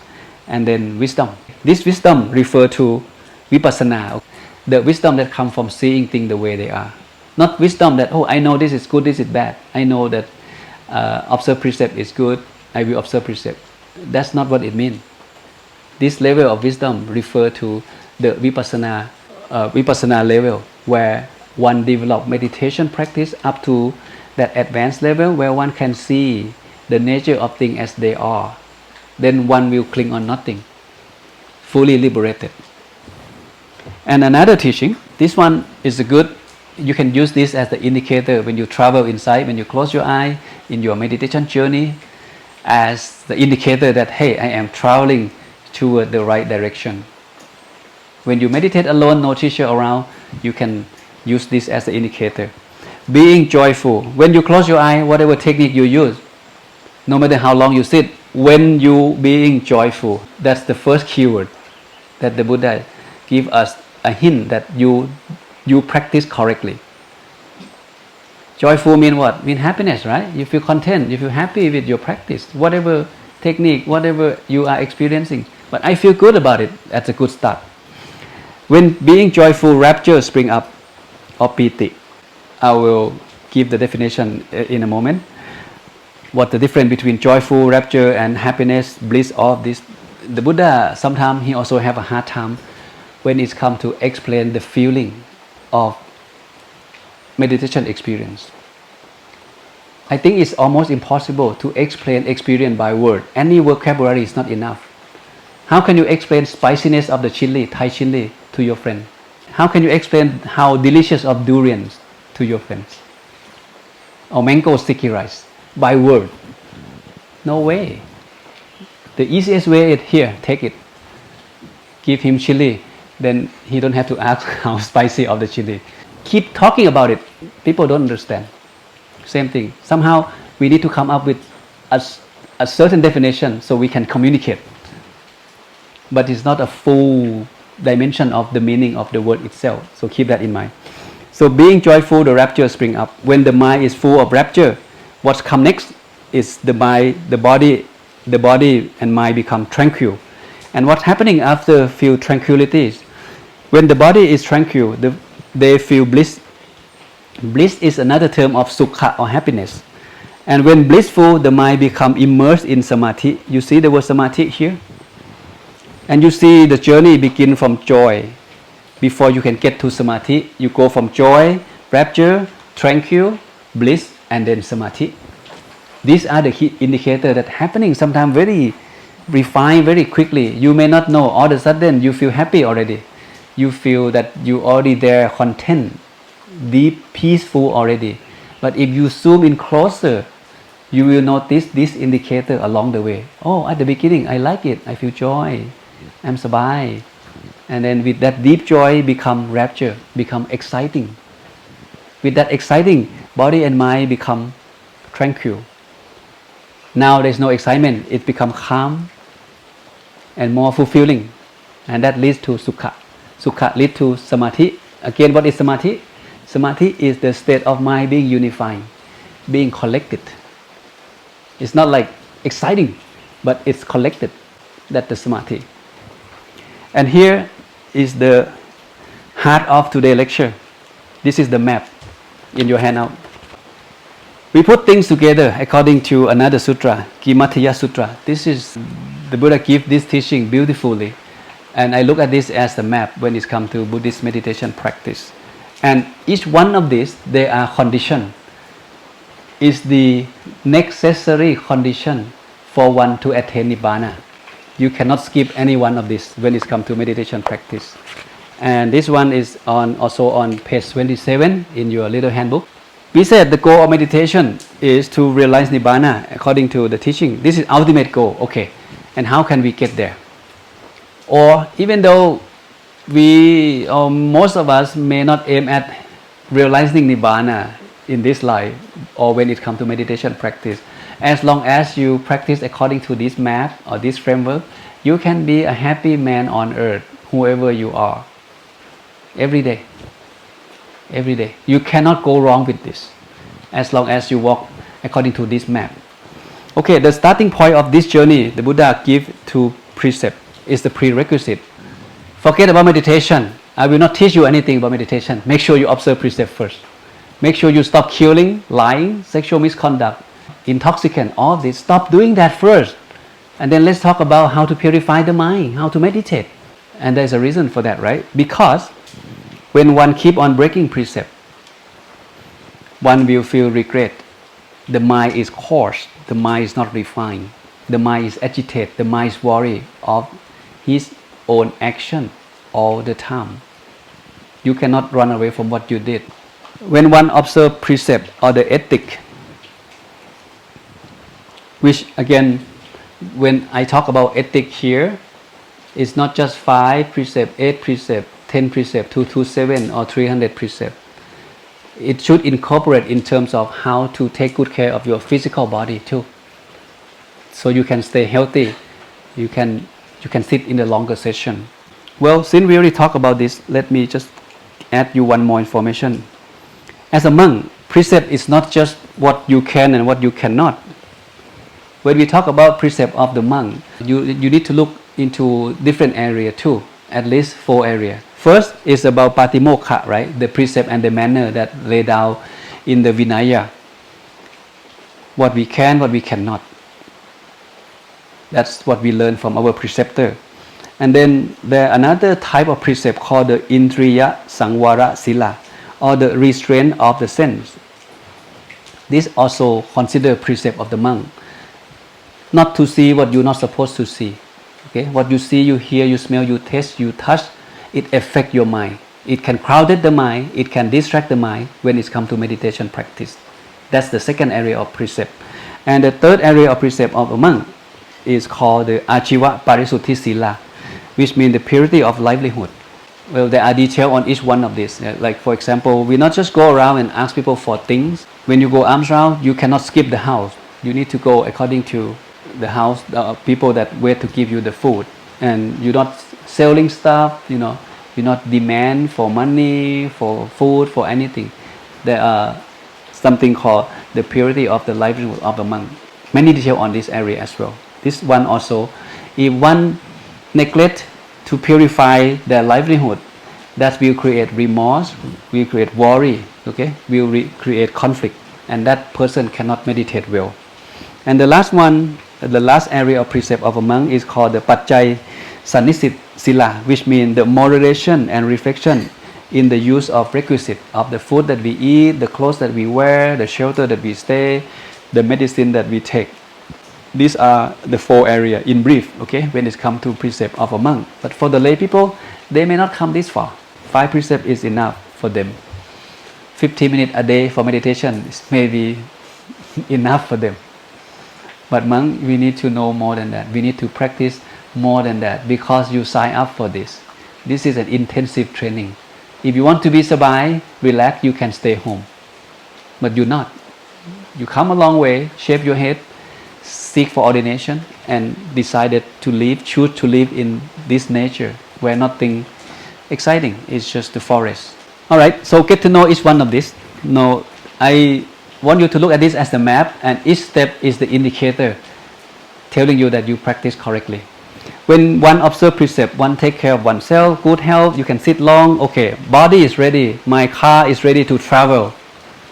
and then wisdom. This wisdom refer to vipassana, the wisdom that comes from seeing things the way they are. Not wisdom that, I know this is good, this is bad. I know that observe precept is good, I will observe precept. That's not what it means. This level of wisdom refer to the vipassana level, where one develop meditation practice up to that advanced level where one can see the nature of things as they are. Then one will cling on nothing, fully liberated. And another teaching, this one is good. You can use this as the indicator when you travel inside, when you close your eye in your meditation journey, as the indicator that, hey, I am traveling toward the right direction. When you meditate alone, no teacher around, you can use this as the indicator. Being joyful. When you close your eye, whatever technique you use, no matter how long you sit, when you being joyful, that's the first keyword that the Buddha give us a hint that you practice correctly. Joyful mean what? Mean happiness, right? You feel content, you feel happy with your practice, whatever technique, whatever you are experiencing. But I feel good about it. That's a good start. When being joyful, rapture spring up, or piti. I will give the definition in a moment. What the difference between joyful, rapture, and happiness, bliss, all of this. The Buddha, sometimes he also have a hard time when it comes to explain the feeling of meditation experience. I think it's almost impossible to explain experience by word. Any vocabulary is not enough. How can you explain spiciness of the chili, Thai chili, to your friend? How can you explain how delicious of durians to your friends? Or mango sticky rice by word? No way. The easiest way is here, take it. Give him chili, then he don't have to ask how spicy of the chili. Keep talking about it. People don't understand. Same thing. Somehow we need to come up with a certain definition so we can communicate. But it's not a full dimension of the meaning of the word itself. So keep that in mind. So being joyful, the rapture spring up. When the mind is full of rapture, what's come next is the body and mind become tranquil. And what's happening after few tranquilities? When the body is tranquil, they feel bliss. Bliss is another term of sukha or happiness. And when blissful, the mind becomes immersed in samadhi. You see the word samadhi here? And you see the journey begin from joy. Before you can get to samadhi, you go from joy, rapture, tranquil, bliss, and then samadhi. These are the key indicators that happening sometimes very refined, very quickly. You may not know. All of a sudden, you feel happy already. You feel that you already there, content, deep, peaceful already. But if you zoom in closer, you will notice this indicator along the way. Oh, at the beginning, I like it. I feel joy. I'm sabai. And then with that deep joy become rapture, become exciting. With that exciting, body and mind become tranquil. Now there's no excitement. It becomes calm and more fulfilling. And that leads to sukha. Sukha leads to samadhi. Again, what is samadhi? Samadhi is the state of mind being unified, being collected. It's not like exciting, but it's collected. That's the samadhi. And here is the heart of today's lecture. This is the map in your handout. We put things together according to another sutra, Kimatthaya Sutra. This is, the Buddha gives this teaching beautifully. And I look at this as the map when it comes to Buddhist meditation practice. And each one of these, they are conditioned. Is the necessary condition for one to attain Nibbāna. You cannot skip any one of these when it comes to meditation practice. And this one is also on page 27 in your little handbook. We said the goal of meditation is to realize Nibbāna according to the teaching. This is ultimate goal. Okay. And how can we get there? Or even though we, or most of us may not aim at realizing Nibbāna in this life or when it comes to meditation practice, as long as you practice according to this map or this framework, you can be a happy man on earth, whoever you are, every day. Every day. You cannot go wrong with this, as long as you walk according to this map. Okay, the starting point of this journey, the Buddha gives two precepts, is the prerequisite. Forget about meditation. I will not teach you anything about meditation. Make sure you observe precept first. Make sure you stop killing, lying, sexual misconduct, intoxicant, all this. Stop doing that first. And then let's talk about how to purify the mind, how to meditate. And there's a reason for that, right? Because when one keep on breaking precept, one will feel regret. The mind is coarse. The mind is not refined. The mind is agitated. The mind is worried of his own action all the time. You cannot run away from what you did. When one observes precept or the ethic, which again, when I talk about ethic here, it's not just 5 precepts, 8 precepts, 10 precepts, 227 or 300 precepts. It should incorporate in terms of how to take good care of your physical body too. So you can stay healthy. You can sit in the longer session. Well, since we already talked about this, let me just add you one more information. As a monk, precept is not just what you can and what you cannot. When we talk about precept of the monk, you need to look into different areas too, at least 4 areas. First is about Patimokha, right? The precept and the manner that laid down in the Vinaya. What we can, what we cannot. That's what we learn from our preceptor. And then there another type of precept called the Indriya Sangvara Sila, or the restraint of the sense. This also considered precept of the monk. Not to see what you're not supposed to see. Okay? What you see, you hear, you smell, you taste, you touch, it affects your mind. It can crowd the mind, it can distract the mind when it comes to meditation practice. That's the second area of precept. And the third area of precept of a monk is called the Achiva Parisuddhi Sila, which means the purity of livelihood. Well, there are details on each one of these. Like for example, we not just go around and ask people for things. When you go arms round, you cannot skip the house. You need to go according to the house, the people that wait to give you the food. And you're not selling stuff, you're not demand for money, for food, for anything. There are something called the purity of the livelihood of the monk. Many details on this area as well. This one also, if one neglect to purify their livelihood, that will create remorse, will create worry, okay, will create conflict, and that person cannot meditate well. And the last one, the last area of precept of a monk is called the Paccay Sannisit Sila, which means the moderation and reflection in the use of requisite of the food that we eat, the clothes that we wear, the shelter that we stay, the medicine that we take. These are the 4 areas in brief, okay, when it comes to precept of a monk. But for the lay people, they may not come this far. 5 precepts is enough for them. 15 minutes a day for meditation is maybe enough for them. But monk, we need to know more than that. We need to practice more than that because you sign up for this. This is an intensive training. If you want to be sabai, relax, you can stay home. But you're not. You come a long way, shape your head, seek for ordination, and decided to live, choose to live in this nature where nothing exciting, it's just the forest. Alright, so get to know each one of this. Now, I want you to look at this as the map, and each step is the indicator telling you that you practice correctly. When one observe precept, one take care of oneself, good health, you can sit long, okay, body is ready, my car is ready to travel.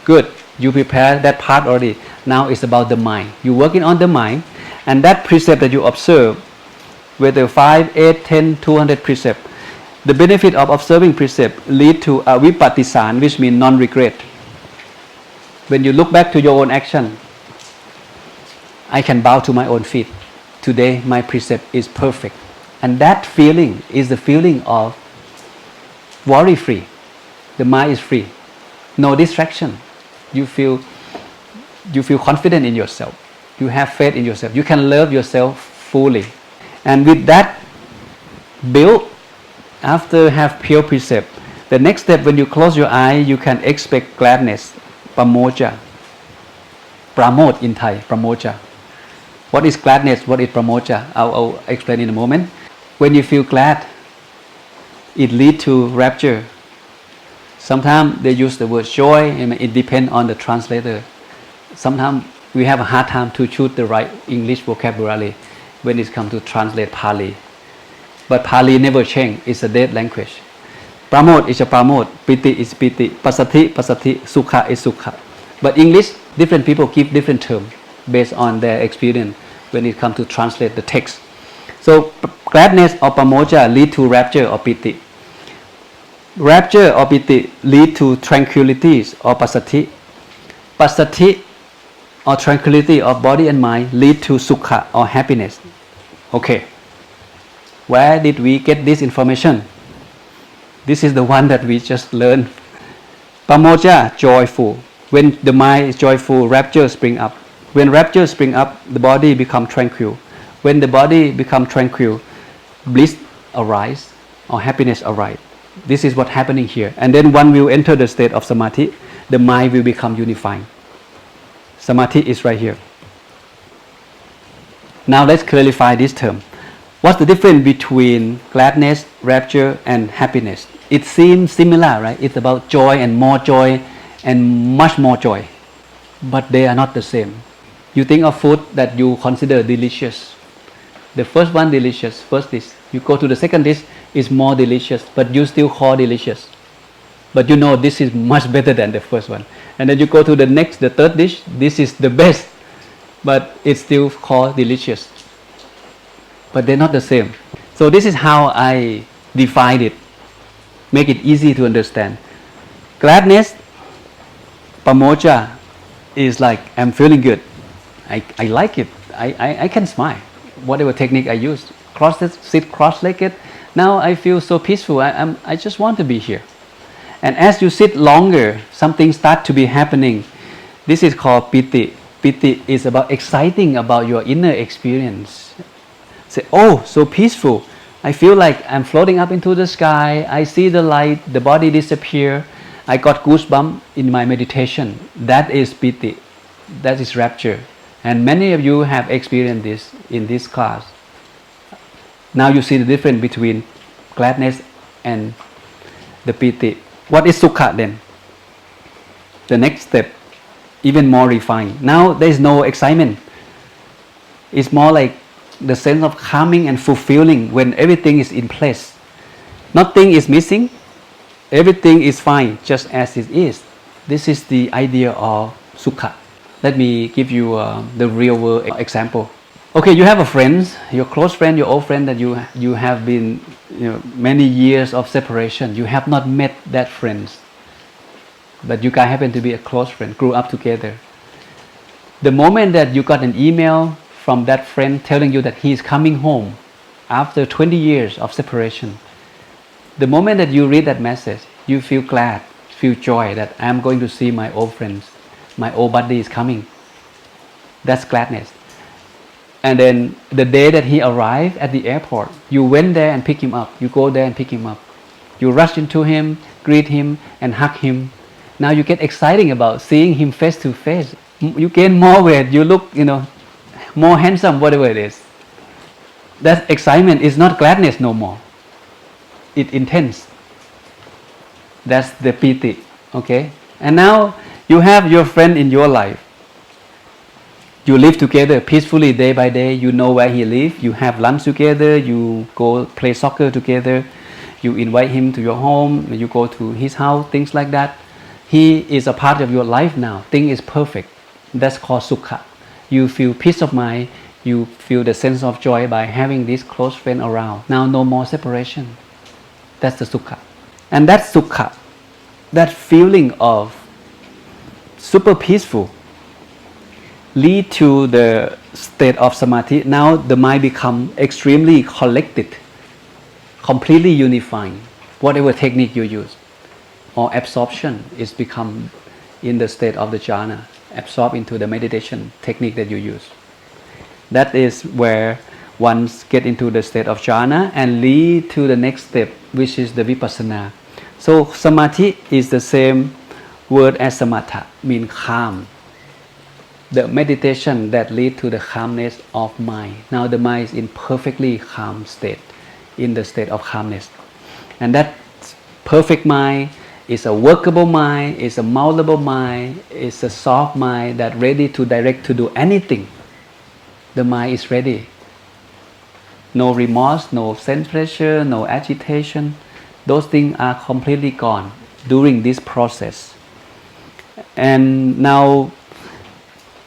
Good, you prepare that part already. Now it's about the mind. You're working on the mind, and that precept that you observe, whether 5, 8, 10, 200 precept, the benefit of observing precept lead to a vipassana, which means non-regret. When you look back to your own action, I can bow to my own feet. Today my precept is perfect. And that feeling is the feeling of worry-free. The mind is free. No distraction. You feel confident in yourself. You have faith in yourself. You can love yourself fully. And with that build, after have pure precept, the next step, when you close your eye, you can expect gladness, pamoja. Pramod in Thai, pramoja. What is gladness? What is pramoja? I'll explain in a moment. When you feel glad, it leads to rapture. Sometimes they use the word joy, and it depends on the translator. Sometimes we have a hard time to choose the right English vocabulary when it comes to translate Pāli. But Pāli never change. It's a dead language. Pramod is a pramod, piti is piti, pasati, sukha is sukha. But English, different people give different terms based on their experience when it comes to translate the text. So gladness or pamoja lead to rapture or piti. Rapture or piti lead to tranquility or pasati. Pasati or tranquility of body and mind lead to sukha or happiness. Okay. Where did we get this information? This is the one that we just learned. Pamoja, joyful. When the mind is joyful, rapture spring up. When rapture spring up, the body become tranquil. When the body become tranquil, bliss arise or happiness arise. This is what's happening here. And then one will enter the state of samadhi. The mind will become unifying. Samadhi is right here. Now let's clarify this term. What's the difference between gladness, rapture, and happiness? It seems similar, right? It's about joy and more joy and much more joy. But they are not the same. You think of food that you consider delicious. The first one delicious, first dish. You go to the second dish, it's more delicious, but you still call delicious. But you know this is much better than the first one. And then you go to the next, the third dish, this is the best, but it's still called delicious. But they're not the same. So this is how I define it. Make it easy to understand. Gladness, pamoja, is like I'm feeling good. I like it. I can smile. Whatever technique I use. Sit cross-legged. Now I feel so peaceful. I just want to be here. And as you sit longer, something starts to be happening. This is called piti. Piti is about exciting about your inner experience. Say, oh, so peaceful. I feel like I'm floating up into the sky. I see the light, the body disappear. I got goosebumps in my meditation. That is piti. That is rapture. And many of you have experienced this in this class. Now you see the difference between gladness and the piti. What is sukha then? The next step, even more refined. Now there is no excitement. It's more like the sense of calming and fulfilling when everything is in place. Nothing is missing, everything is fine just as it is. This is the idea of sukha. Let me give you the real world example. Okay, you have a friend, your close friend, your old friend that you have been, many years of separation. You have not met that friend, but you guys happen to be a close friend, grew up together. The moment that you got an email from that friend telling you that he is coming home after 20 years of separation, the moment that you read that message, you feel glad, feel joy that I'm going to see my old friends, my old buddy is coming. That's gladness. And then the day that he arrived at the airport, you went there and pick him up. You go there and pick him up. You rush into him, greet him, and hug him. Now you get excited about seeing him face to face. You gain more weight. You look, more handsome, whatever it is. That excitement is not gladness no more. It's intense. That's the piti. Okay? And now you have your friend in your life. You live together peacefully day by day. You know where he lives. You have lunch together. You go play soccer together. You invite him to your home. You go to his house. Things like that. He is a part of your life now. Things is perfect. That's called sukha. You feel peace of mind. You feel the sense of joy by having this close friend around. Now no more separation. That's the sukha. And that sukha, that feeling of super peaceful, lead to the state of samadhi. Now the mind become extremely collected, completely unifying. Whatever technique you use, or absorption is become in the state of the jhana, absorb into the meditation technique that you use. That is where one get into the state of jhana and lead to the next step, which is the vipassana. So samadhi is the same word as samatha, mean calm. The meditation that lead to the calmness of mind. Now the mind is in perfectly calm state, in the state of calmness. And that perfect mind is a workable mind, is a moldable mind, is a soft mind that ready to direct to do anything. The mind is ready. No remorse, no sense pressure, no agitation. Those things are completely gone during this process. And now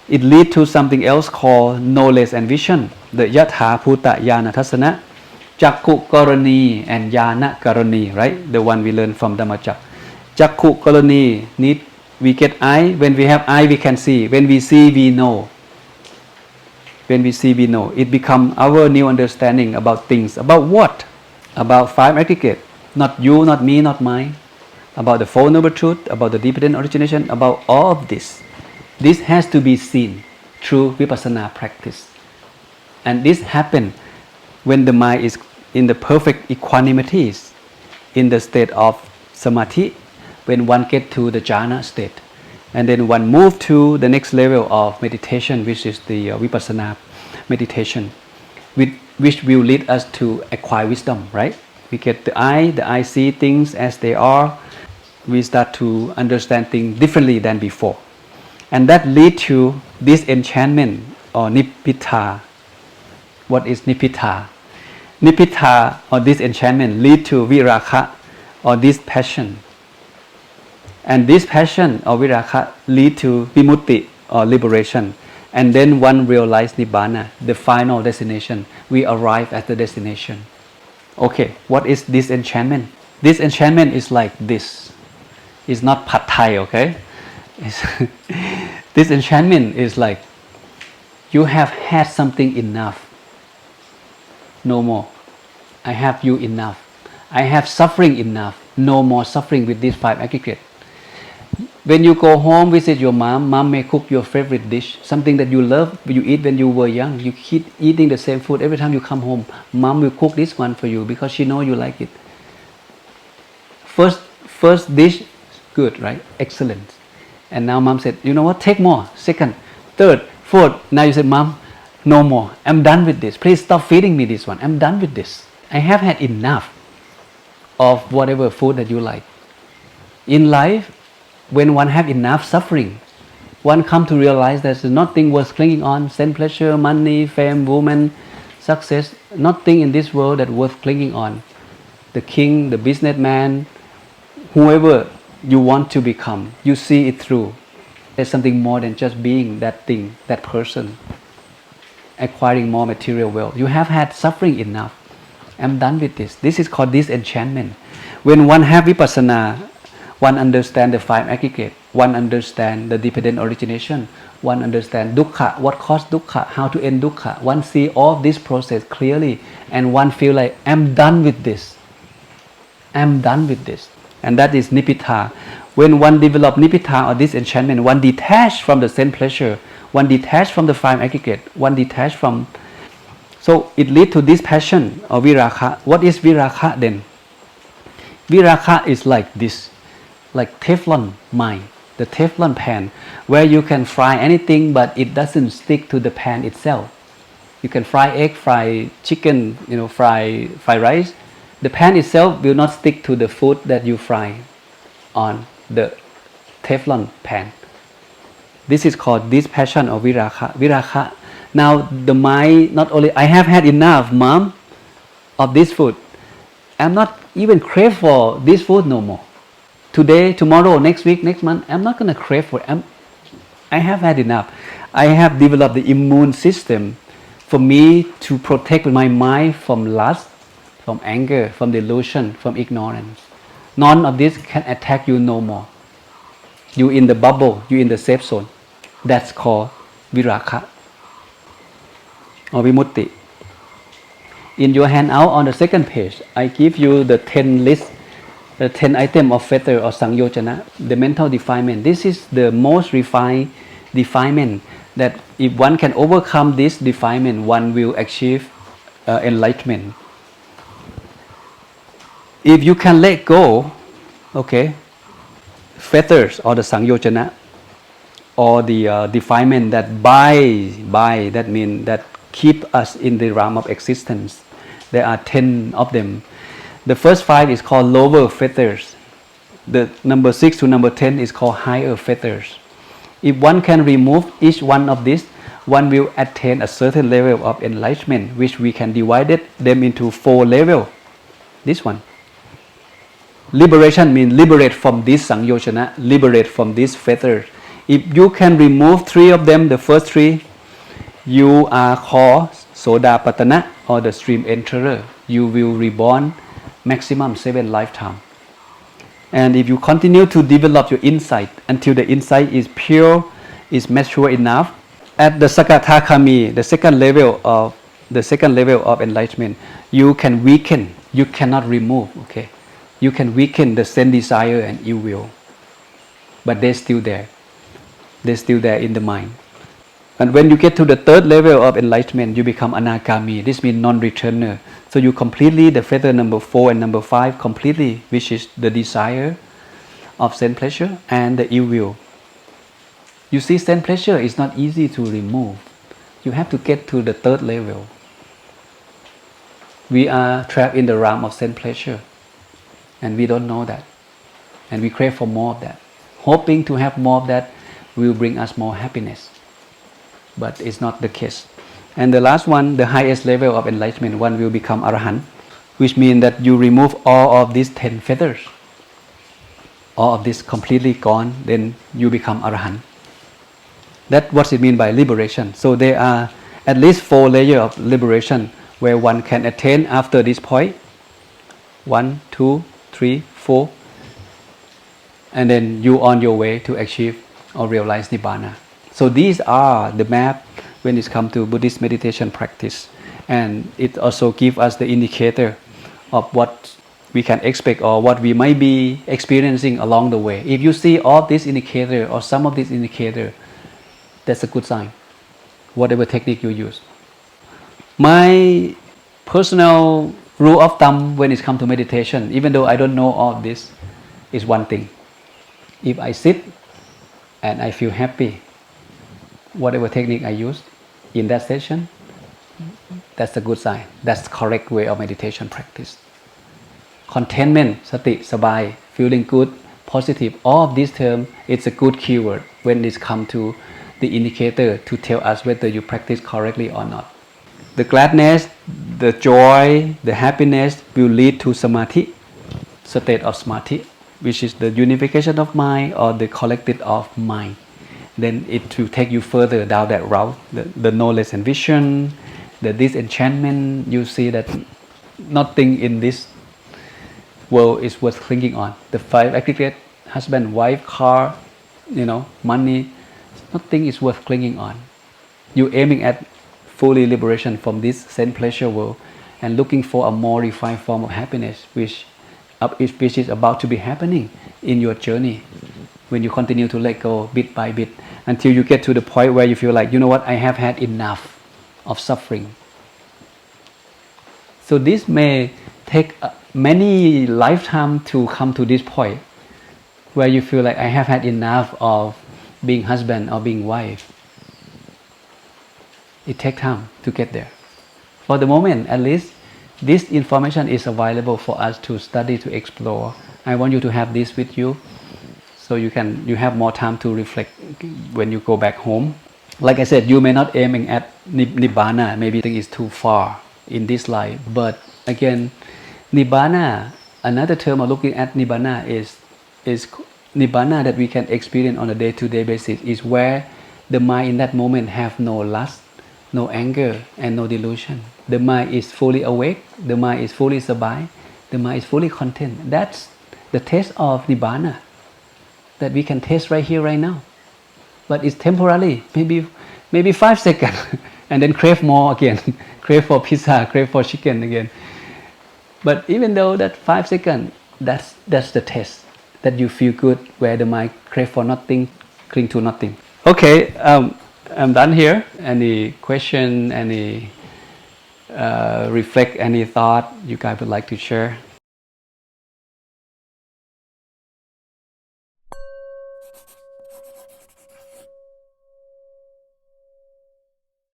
it leads to something else called knowledge and vision. The Yaṭā Bhutta Yāna Tassana, Jakku Karani and Yana Karani, right? The one we learn from Dhammacakka. Jakku Karani, we get eye. When we have eye, we can see. When we see, we know. When we see, we know. It becomes our new understanding about things. About what? About five aggregate. Not you, not me, not mine. About the Four Noble Truths, about the dependent origination, about all of this. This has to be seen through vipassana practice. And this happens when the mind is in the perfect equanimity, in the state of samadhi, when one gets to the jhana state. And then one moves to the next level of meditation, which is the vipassana meditation, which will lead us to acquire wisdom, right? We get the eye see things as they are. We start to understand things differently than before. And that leads to disenchantment or nibbita. What is nibbita? Nibbita or disenchantment lead to viraka or dispassion. And this passion or viraka lead to vimutti or liberation. And then one realizes Nibbāna, the final destination. We arrive at the destination. Okay, what is disenchantment? Disenchantment is like this. It's not pad thai, okay? Disenchantment is like you have had something enough. No more. I have you enough. I have suffering enough. No more suffering with these five aggregates. When you go home, visit your mom, mom may cook your favorite dish, something that you love, you eat when you were young. You keep eating the same food every time you come home. Mom will cook this one for you because she knows you like it. First dish, good, right? Excellent. And now mom said, you know what, take more. Second, third, fourth. Now you said, mom, no more. I'm done with this. Please stop feeding me this one. I'm done with this. I have had enough of whatever food that you like. In life, when one have enough suffering, one come to realize there's nothing worth clinging on. Sense pleasure, money, fame, woman, success. Nothing in this world that worth clinging on. The king, the businessman, whoever you want to become, you see it through. There's something more than just being that thing, that person, acquiring more material wealth. You have had suffering enough. I'm done with this. This is called disenchantment. When one have vipassana, one understand the five aggregate, one understand the dependent origination, one understand dukkha, what caused dukkha, how to end dukkha. One see all this process clearly, and one feel like, I'm done with this. I'm done with this. And that is nibbita. When one develop nibbita or disenchantment, one detach from the sense pleasure, one detach from the five aggregate, one detach from. So it leads to this passion or virakha. What is virakha then? Virakha is like this, like Teflon mind, the Teflon pan, where you can fry anything but it doesn't stick to the pan itself. You can fry egg, fry chicken, fry rice. The pan itself will not stick to the food that you fry on the Teflon pan. This is called this passion or virakha. Virakha. Now the mind not only, I have had enough, mom, of this food. I'm not even crave for this food no more. Today, tomorrow, next week, next month, I'm not going to crave for it. I have had enough. I have developed the immune system for me to protect my mind from lust, from anger, from delusion, from ignorance. None of this can attack you no more. You in the bubble, you in the safe zone. That's called virakha or vimutti. In your handout on the second page, I give you the 10 list, the 10 item of fetter or sangyojana, the mental defilement. This is the most refined defilement that if one can overcome this defilement, one will achieve enlightenment. If you can let go, fetters or the sangyojana or the defilement that by that means that keep us in the realm of existence. There are 10 of them. The first 5 is called lower fetters. The number 6 to number 10 is called higher fetters. If one can remove each one of these, one will attain a certain level of enlightenment, which we can divide them into 4 levels. This one. Liberation means liberate from this sangyojana, liberate from these fetters. If you can remove 3 of them, the first 3, you are called Satipaṭṭhāna or the stream enterer. You will reborn maximum 7 lifetimes. And if you continue to develop your insight until the insight is pure, is mature enough, at the Sakathakhami, the second level of enlightenment, you can weaken. You cannot remove. You can weaken the sense desire and ill will, but they're still there. They're still there in the mind. And when you get to the third level of enlightenment, you become anagami. This means non-returner. So you completely, the fetter number 4 and number 5 completely, which is the desire of sense pleasure and the ill will. You see, sense pleasure is not easy to remove. You have to get to the third level. We are trapped in the realm of sense pleasure, and we don't know that. And we crave for more of that. Hoping to have more of that will bring us more happiness. But it's not the case. And the last one, the highest level of enlightenment, one will become arahant, which means that you remove all of these 10 fetters. All of this completely gone, then you become arahant. That's what it means by liberation. So there are at least 4 layers of liberation where one can attain after this point. 1, 2, 3, 4. And then you on your way to achieve or realize Nibbāna. So these are the map when it comes to Buddhist meditation practice. And it also gives us the indicator of what we can expect or what we might be experiencing along the way. If you see all these indicators or some of these indicators, that's a good sign, whatever technique you use. My personal rule of thumb when it comes to meditation, even though I don't know all of this, is one thing. If I sit and I feel happy, whatever technique I use in that session, that's a good sign. That's the correct way of meditation practice. Contentment, sati, sabai, feeling good, positive, all of these terms, it's a good keyword when it comes to the indicator to tell us whether you practice correctly or not. The gladness, the joy, the happiness will lead to samadhi, state of samadhi. which is the unification of mind or the collected of mind, then it will take you further down that route. The knowledge and vision, the disenchantment. You see that nothing in this world is worth clinging on. The five aggregate, husband, wife, car, money, nothing is worth clinging on. You're aiming at fully liberation from this sense pleasure world and looking for a more refined form of happiness, which is about to be happening in your journey when you continue to let go bit by bit until you get to the point where you feel like, I have had enough of suffering. So this may take many lifetimes to come to this point where you feel like I have had enough of being husband or being wife. It takes time to get there. For the moment, at least, this information is available for us to study, to explore. I want you to have this with you, so you have more time to reflect when you go back home. Like I said, you may not aiming at Nibbāna. Maybe think it's too far in this life. But again, Nibbāna, another term of looking at Nibbāna is Nibbāna that we can experience on a day-to-day basis is where the mind in that moment have no lust, no anger, and no delusion. The mind is fully awake, the mind is fully sabai, the mind is fully content. That's the taste of Nibbāna that we can taste right here, right now. But it's temporary, maybe 5 seconds, and then crave more again, crave for pizza, crave for chicken again. But even though that 5 seconds, that's the taste that you feel good, where the mind crave for nothing, cling to nothing. Okay, I'm done here. Any question, any reflect, any thought you guys would like to share?